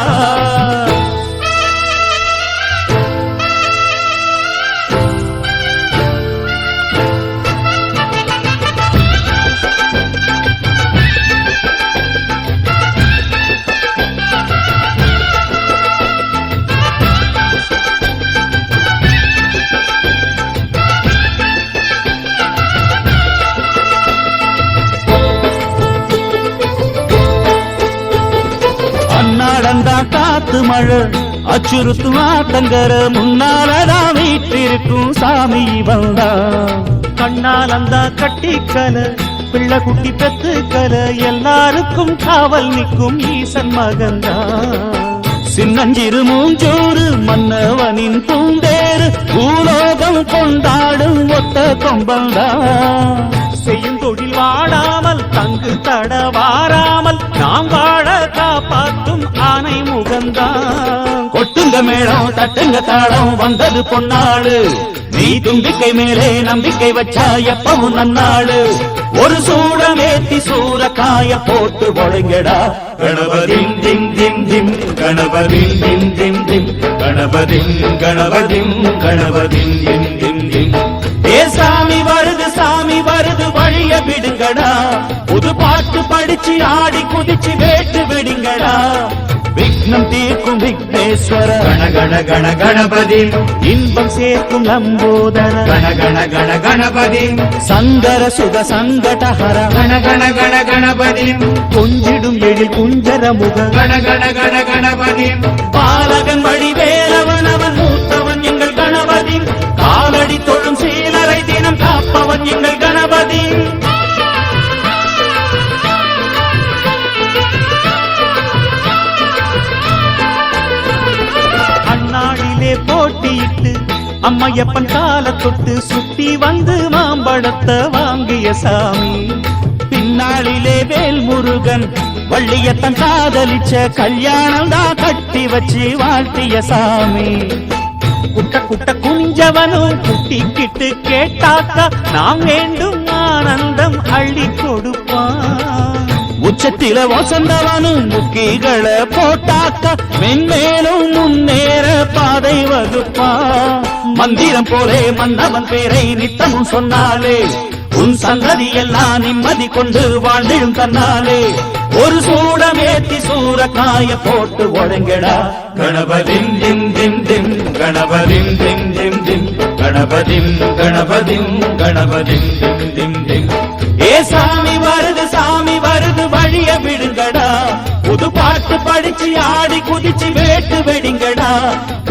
அன்னாடந்தான் காத்து மழை அச்சுறுத்தும் ஆத்தங்கர முன்னாலதான் வீட்டிருக்கும் சாமி வந்தா கண்ணால் அந்த கட்டிக்கல பிள்ளை குட்டி பெத்துக்கல எல்லாருக்கும் காவல் நிற்கும் ஈசன் மகந்தா சின்னஞ்சிறு மூஞ்சோறு மன்னவனின் பூந்தேறு பூலோகம் கொண்டாடும் ஒத்த கொம்பந்தா செய்யும் தொழில் வாடாமல் தங்கு தட வாராமல் நாம் வாழ காப்பாற்றும் ஆனை முகந்தான் கொட்டுங்க மேளம் தட்டுங்க தாளம் வந்தது பொன்னாடு நீ தும்பிக்கை மேலே நம்பிக்கை வச்சா எப்பவும் நன்னாடு ஒரு சூடம் ஏத்தி ஏத்தி சூரக்காய போட்டு ஒழுங்கடா கணபதிம் திம் திம் திம் கணபதிம் திம் திம் திம் கணபதிம் கணபதிம் கணபதிம் திம் திம் திம் ஏ சாமி வருது வழிய விடுங்கடா புது பாட்டு படிச்சு ஆடி குதிச்சு வேட்டு விடுங்கடா விக்னம் தீர்க்கும் விக்னேஸ்வர கண கண கண கணபதி இன்பம் சேர்க்கும் லம்போதர கண கண கண கணபதி சங்கர சுக சங்கடஹர கண கண கண கணபதி கொஞ்சிடும் எழில் குஞ்சர முக கண கண கண கணபதி பாலகன் வடிவேலவன் அவன் மூத்தவன் எங்கள் கணபதி காலடி தொழும் சீலரை தினம் காப்பவன் எங்கள் கணபதி அந்நாளிலே போட்டியிட்டு அம்மையப்பன் கால தொட்டு சுத்தி வந்து மாம்பழத்தை வாங்கிய சாமி பின்னாளிலே வேல் முருகன் வள்ளியத்தன் காதலிச்ச கல்யாணம் தான் கட்டி வச்சு வாழ்த்திய சாமி குட்ட குட்ட குஞ்சவனும் குட்டிக்கிட்டு கேட்டாக்கா நாம் வேண்டும் ஆனந்தம் அள்ளி கொடுப்பான் உச்சத்தில வசந்தவனும் முக்கிகளை போட்டாக்க மென்மேலும் முன்னேற பாதை வகுப்பா மந்திரம் போலே மன்னவன் பேரை நித்தமும் சொன்னாலே உன் சந்ததி எல்லாம் நிம்மதி கொண்டு வாழ்ந்திடும் தன்னாலே ஒரு சூடமேத்தி சூரக்காய போட்டு ஒழுங்கடா கணபதிம் திம் திம் திம் கணபதிம் திம் திம் திம் கணபதிம் கணபதிம் கணபதிம் திம் திம் திம் ஏ சாமி வருது வழிய விடுங்கடா புது பாட்டு படிச்சு ஆடி குதிச்சு வேட்டு வெடிங்கடா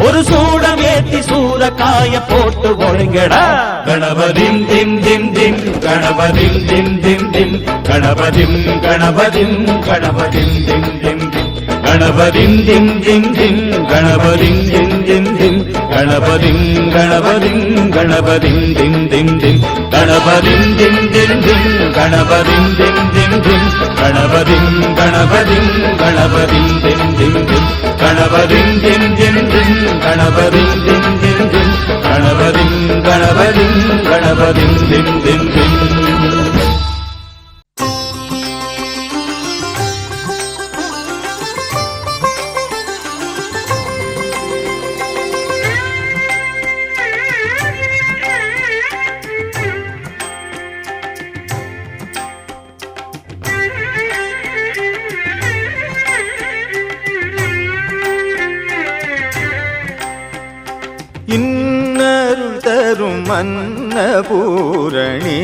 ஒரு சூடம் ஏத்தி சூரக்காய போட்டு ஒழுங்கடா கணபதிம் திம் திம் திம் கணபதிம் திம் திம் திம் கணபதிம் கணபதிம் கணபதிம் திம் திம் திம் கணபதிம் திம் திம் திம் கணபதிம் திம் திம் திம் கணபதிம் கணபதிம் கணபதிம் திம் திம் திம் கணபதிம் திம் திம் திம் கணபதிம் திம் திம் திம் கணபதிம் கணபதிம் கணபதிம் திம் திம் திம் கணபதிம் திம் திம் திம் கணபதிம் திம் திம் திம் கணபதிம் கணபதிம் கணபதிம் திம் திம் திம் இன்னருள் தரும் அன்னபூரணி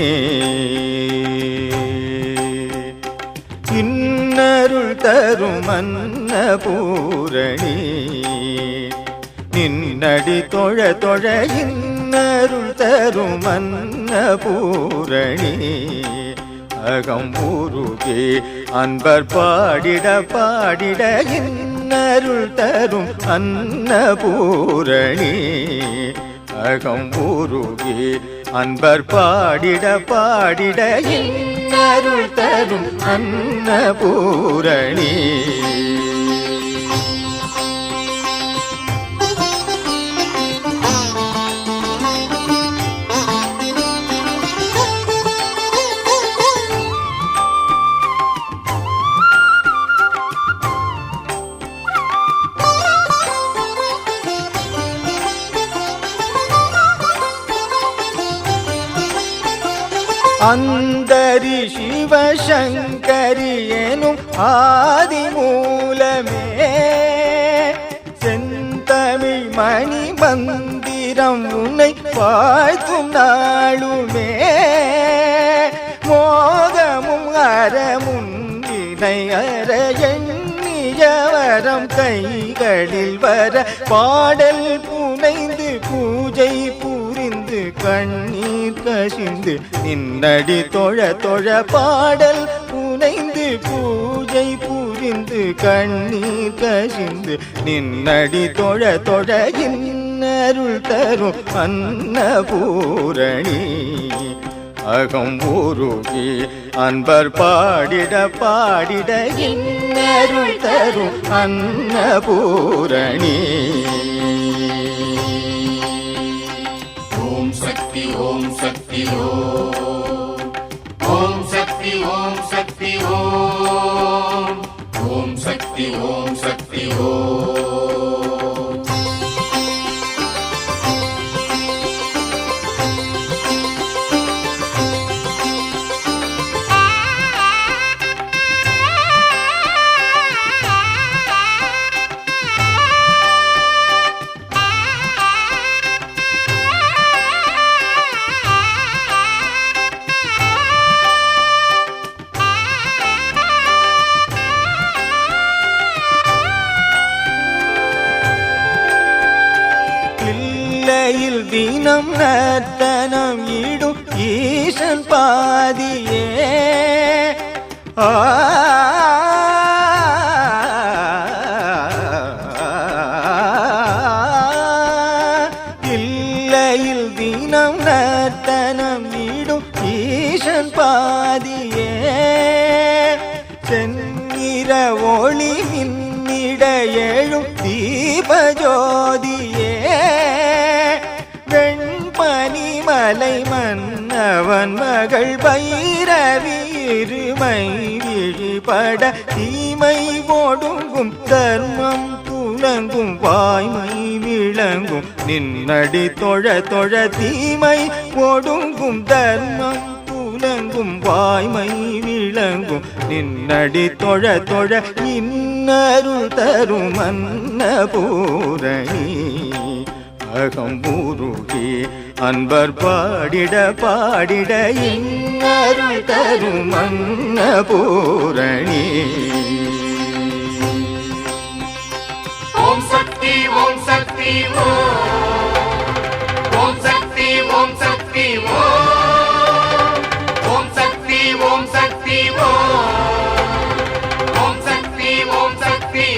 இன்னருள் தரும் அன்னபூரணி நின்னடி தொழ தொழ இன்னருள் தரும் அன்னபூரணி அகம் உருகே அன்பர் பாடிட பாடிட இன்னருள் தரும் அன்னபூரணி அகம் உருகே அன்பர் பாடிட பாடிட இன்னருள் தரும் அன்னபூரணி அந்தரி சிவசங்கரி எனும் ஆதி மூலமே செந்தமிழ் மணி மந்திரம் உன்னை வாழ்த்தும் நாளுமே மோகமும் அறமும் வினை அற எண்ணியவரம் கைகளில் வர பாடல் புனைந்து பூஜை புரிந்து கண்ணீர் கசிந்து நின்னடி தொழ தொழ பாடல் புனைந்து பூஜை புரிந்து கண்ணீர் கசிந்து நின்னடி தொழ தொழ இன்னருள் தரும் அன்னபூரணி அகம் உருகி அன்பர் பாடிட பாடிட இன்னருள் தரும் அன்னபூரணி ஓம் சக்தி ஓம் சக்தி ஓம் சக்தி சக்தி ஓம் சக்தி ஓம் ஓம் சக்தி ஓம் சக்தி ஓம் தினம் நர்த்தனம் ஈடும் ஈசன் பாதியே இல்லையில் தினம் நர்த்தனம் ஈடும் ஈசன் பாதியே செந்நிற ஒளி மின்னிட எழும் தீபஜோதியே வெண்பனிமலை மன்னவன் மகள் பைரவி இருமை விழிபட தீமை ஒடுங்கும் தர்மம் துலங்கும் வாய்மை விளங்கும் நின்னடி தொழ தொழ தீமை ஒடுங்கும் தர்மம் துலங்கும் வாய்மை விளங்கும் நின்னடி தொழ தொழ இன்னருள் தரும் அன்னபூரணி அகம் உருகி அன்பர் பாடிட பாடிட இன்னருள் தரும் அன்னபூரணி ஓம் சக்தி ஓம் சக்தி ஓம் சக்தி ஓம் சக்தி ஓம் சக்தி ஓம் சக்தி ஓம் சக்தி ஓம் சக்தி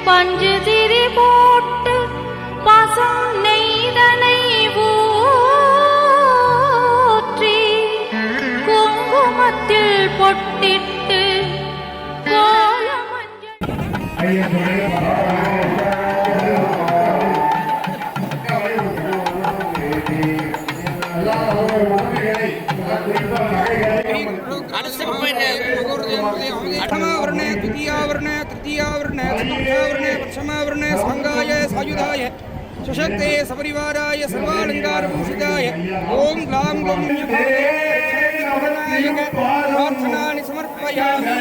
பஞ்சுதிரி போட்டு பசும் நெய்தனை ஊற்றி குங்குமத்தில் பொட்டிட்டு अठमावरणे द्वितीयावरणे तृतीयावरणे चतुर्थावरणे पंचमावरणे सांगाय सायुधाय सशक्ते सपरिवाराय सर्वालंकारभूषिताय ओम ग्लाम ग्लौम प्रार्थनानि समर्पयामि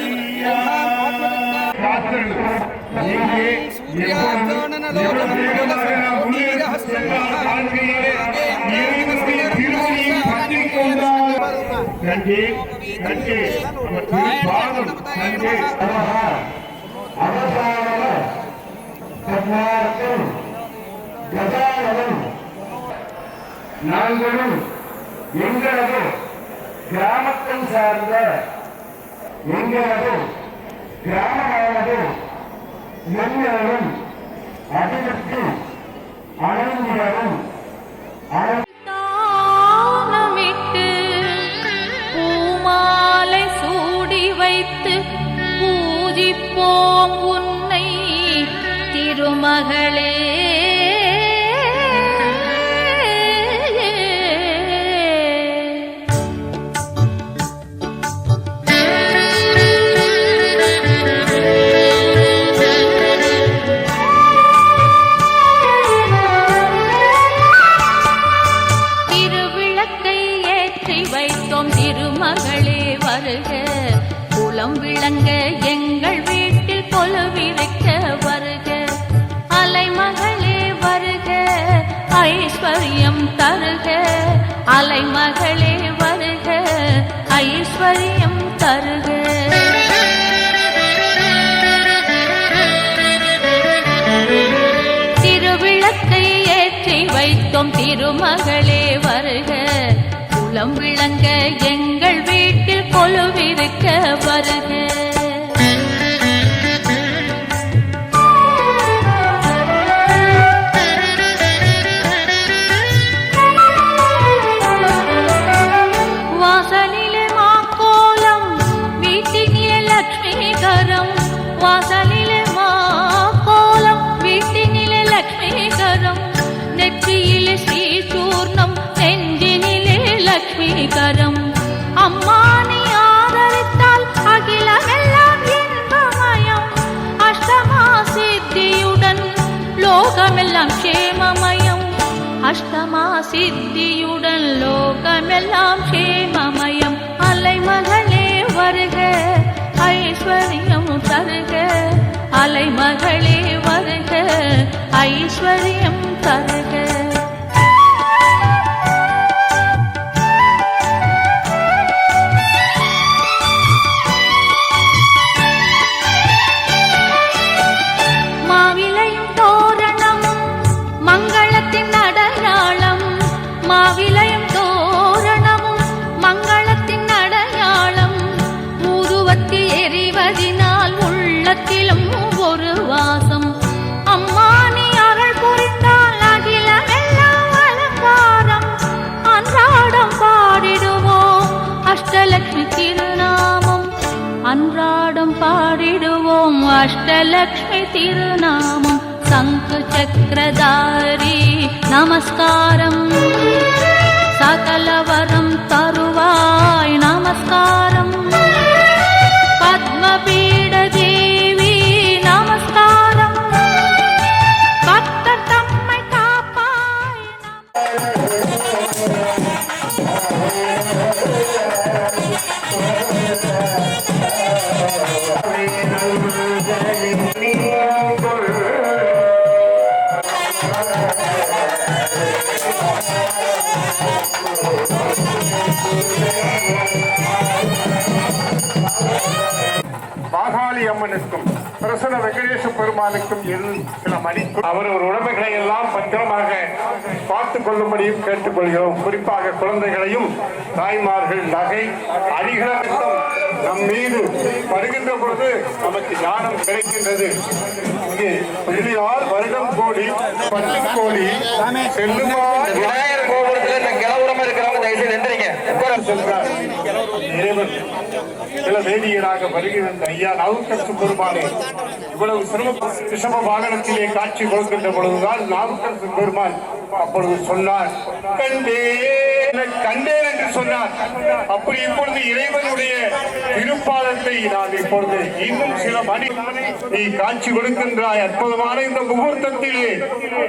நாங்களும் எங்களது கிராமத்தை சார்ந்த எங்களது கிராமமானது எல்லோரும் அபிவிருத்தி அடைந்திடவும் தானமிட்டு பூமாலை சூடி வைத்து பூஜிப்போம் உன்னை திருமகளே. திருமகளே வருக, குலம் விளங்க எங்கள் வீட்டில் கொலுவிருக்க வருக. அலைமகளே வருக, ஐஸ்வர்யம் தருக. அலைமகளே வருக, ஐஸ்வர்யம் தருக. திருவிளக்கை ஏற்றி வைத்தோம் திருமகளே வருக. குலம் விளங்க எங்கள் வீட்டில் கொலுவிருக்க வருக. வாசலிலே மாக்கோலம் வீட்டினிலே லட்சுமிகரம். வாசலிலே மாக்கோலம் வீட்டினிலே லட்சுமிகரம். நெற்றியிலே ஸ்ரீசூர்ணம் நெஞ்சினிலே லட்சுமிகரம். அம்மா நீ ஆதரித்தால் அகிலமெல்லாம் இன்பமயம். அஷ்டமா சித்தியுடன் லோகமெல்லாம் க்ஷேமமயம். அஷ்டமா சித்தியுடன் லோகமெல்லாம் க்ஷேமமயம். அலைமகளே வருக ஐஸ்வர்யம் தருக. அலைமகளே வருக ஐஸ்வர்யம் தருக. மாவிலையும் தோரணம் மங்களத்தின் அடையாளம். மாவிலையும் தோரணமும் மங்களத்தின் அடையாளம். ஊதுவத்தி எரிவதினால் உள்ளத்திலும் ஒரு வாசம். அம்மா நீ அருள் புரிந்தால் அகிலமெல்லாம் அலங்காரம். அன்றாடம் பாடிடுவோம் அஷ்டலட்சுமி திருநாமம். அன்றாடம் பாடிடுவோம் அஷ்டலட்சுமி திருநாமம். சங்கு சக்கரதாரி நமஸ்காரம். சகலவரம் தருவாய் நமஸ்காரம். பத்மபீட தேவி நமஸ்காரம். பக்தர் தம்மை காப்பாய். மாகாளி அம்மனுக்கும் பிரசன்ன வெங்கடேச பெருமானுக்கும் சில மணிக்கும் அவர் உடமைகளை எல்லாம் பத்திரமாக பார்த்துக் கொள்ளும்படியும் கேட்டுக்கொள்கிறோம். குறிப்பாக குழந்தைகளையும் தாய்மார்கள் நகை அடிகளம் நம் மீது வருகின்ற பொழுது நமக்கு ஞானம் கிடைக்கின்றது. இங்கே பிள்ளையார் வருடம் கோடி 10 கோடி செல்லுமா விநாயகர் கோபுரத்தில் இந்த கிளவுரமா இருக்கிறவங்க தயவுசெய்து எந்திரிங்க சொல்றார். இறைவன் சில வேதியராக வருகின்ற ஐயா நாவுக்கரசு பெருமானே இவ்வளவு சிரம வாகனத்திலே காட்சி கொடுக்கின்ற பொழுதுதான் நாவுக்கரசு பெருமான் அப்பொழுது சொன்னார் கண்டேன் என்று சொன்னார். அப்படி இப்பொழுது இறைவனுடைய திருப்பாதத்தை நான் இப்பொழுது இன்னும் சில மணி நீ காட்சி கொடுக்கின்றாய். அற்புதமான இந்த முகூர்த்தத்திலே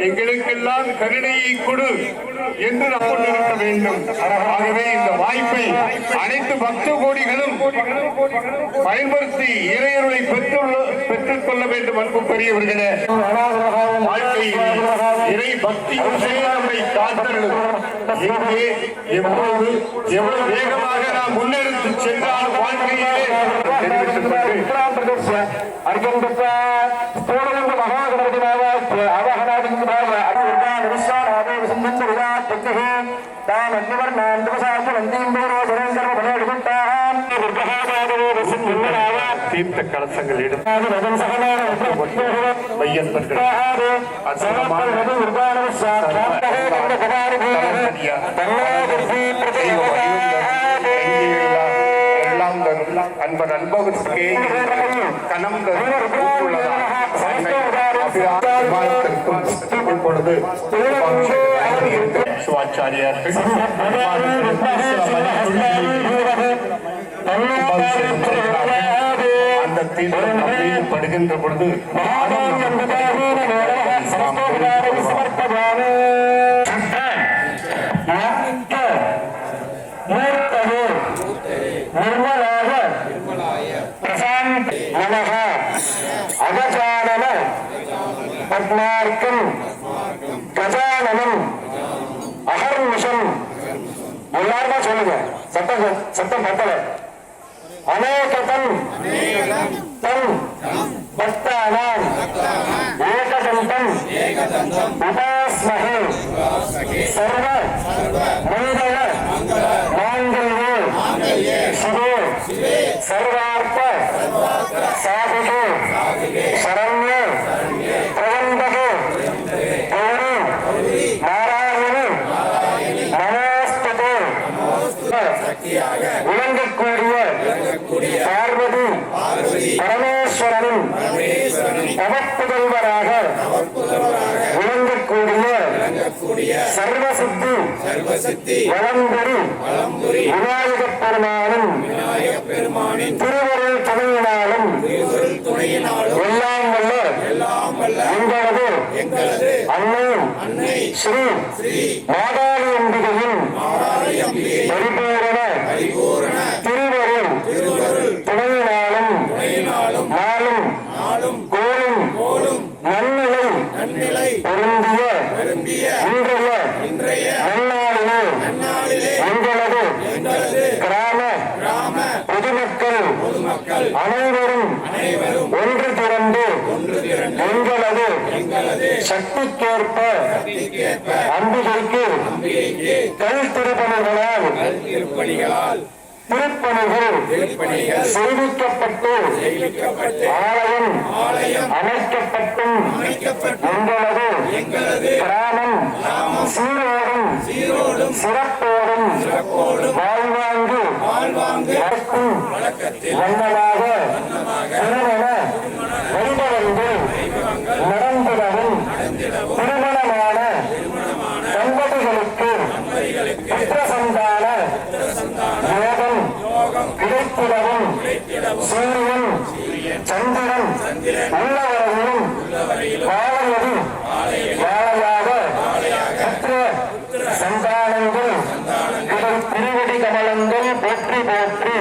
எங்களுக்கெல்லாம் கருணையை கொடு என்று நாம் கொண்டிருக்க வேண்டும். ஆகவே இந்த வாய்ப்பை அனைத்து பக்த கோடிகளும் பயன்படுத்தி இறையருளை பெற்றுக் கொள்ள வேண்டும். அன்பு பெரியவர்களே, வாழ்க்கையில் இறை பக்தி நம்மை காத்தருளும். எங்கே எப்போது எவ்வளவு வேகமாக நாம் முன்னெடுத்து சென்றால் வாழ்க்கையிலே தீர்த்த கலசங்கள் அன்பன் அன்பகத்துக்கே கணம் பொழுது சிவாச்சாரியார்கள் அந்த தீர்த்தம் படுகின்ற பொழுது பத்மார்க்கம் கஜானனம் அகர்நிஷம் எல்லாருமா சொல்லுங்க. சத்தம் சத்தம் பத்தல. அநேகதம் தம் பக்தானாம் ஏகதந்தம் உபாஸ்மஹே சர்வ மங்கள மாங்கல்யே சிவே சர்வார்த்த சாதிகே சரண்யே பிரபந்தகே கௌரி நாராயணி நமோஸ்துதே விளங்கக்கூடிய பார்வதி பரமேஸ்வரனின் அவப்புதல்வராக விளங்கக்கூடிய சர்வசித்தி வளம்பெறி விநாயகப் பெருமானின் திருவருள் துணையினாலும் எல்லாம் வல்ல எங்களது அன்னை ஸ்ரீ மாதாளி அம்பிகையின் பரிபூரண திருவருள் துணையினாலும் நாளும் கோலும் நன்னிலை பொருந்திய இன்றைய நன்னாளிலே எங்களது கிராம பொதுமக்கள் அனைவரும் ஒன்று திரண்டு எங்களது சக்திக்கேற்ப அம்பிகைக்கு கல் திருப்பணிகளால் திருப்பணிகள் செய்விக்கப்பட்டு ஆலயம் அமைக்கப்பட்டும் எங்களது கிராமம் சீரோடும் சிறப்போடும் வாழ்வாங்கு வழக்கத்தில் வண்ணமாக திருமண வைபவங்கள் நடந்திடவும் திருமணமான தம்பதிகளுக்கு புத்திரசந்தான யோகம் கிடைத்திடவும் சூரியன் சந்திரன் உள்ளவரையிலும் வாழையாக புத்திர சந்தானங்கள் இதில் திருவடி கமலங்கள் போற்றி போற்றி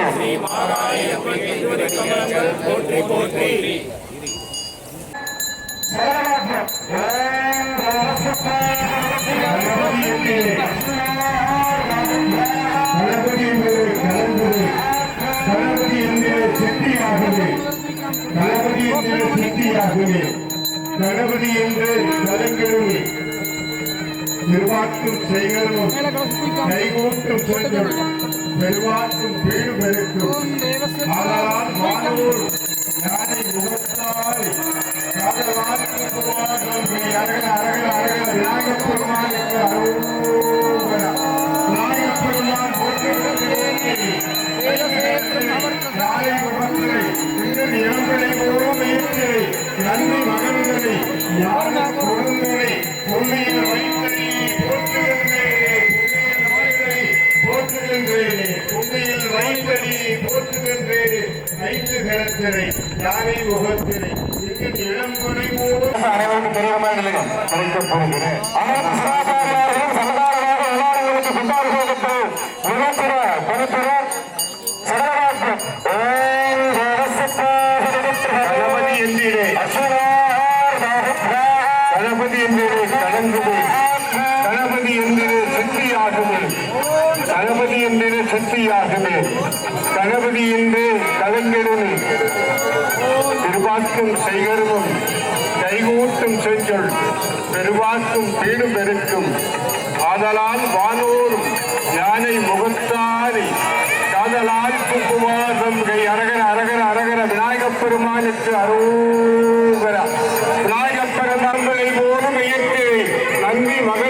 கணபதி என்பது கலந்தது. கணபதி என்பது சித்தியாகவே. கணபதி என்பது சித்தியாகவே. கணபதி என்று கலங்கிடுமே. திருவாக்கும் செய்களும் கைகூட்டும் சொல்லும் பெருவாக்கும் வீடு பெருக்கும். ஆனால் வானூர் யானை முகத்தாய் காதலால் அரகன அரகன அரகன விநாயகப் பெருமானுக்கு அருள்வரா. விநாயகப் பெருமான் நாளை முகத்திரை இன்னும் இளங்களை போலும் ஏற்றை நன்மை மகன்களை ஞான கொடுங்களை பொன்னையில் வைத்தடி போற்றுகின்றேனே பொன்னையில் வைத்தடி போற்றுகின்றேனே ஐந்து கரத்தினை யானை முகத்தினை இன்னும் இளம்பனை போலும் அனைவருக்கும் தெரியுமா இல்லையா கிடைக்கப் போகிறேன். அனைத்து சிவாச்சாரியார்களும் சமதாரமாக எல்லாரும் கொண்டாடு போகட்டு நிகழ்த்திற பொறுப்பிற சடவாக்கம் கணபதி என்பீரே கணபதி என்பீரே கலங்குது. கணபதி என்பது சக்தியாகுது. கணபதி என்பது சக்தியாகுது. கணபதி என்று கலங்கிடுமே. திருவாக்கும் செய்கருவும் கைகூட்டும் செஞ்சொல் பெருவாக்கும் வீடு பெருக்கும். ஆதலால் வானோரும் யானை முகத்தாரி காதலால் குப்புவாசம் கை அரகர அரகர அரகர விநாயகப் பெருமானுக்கு அரோகரா. விநாயகப் பெருமான்களை போலும் இயற்கை நன்றி மகள்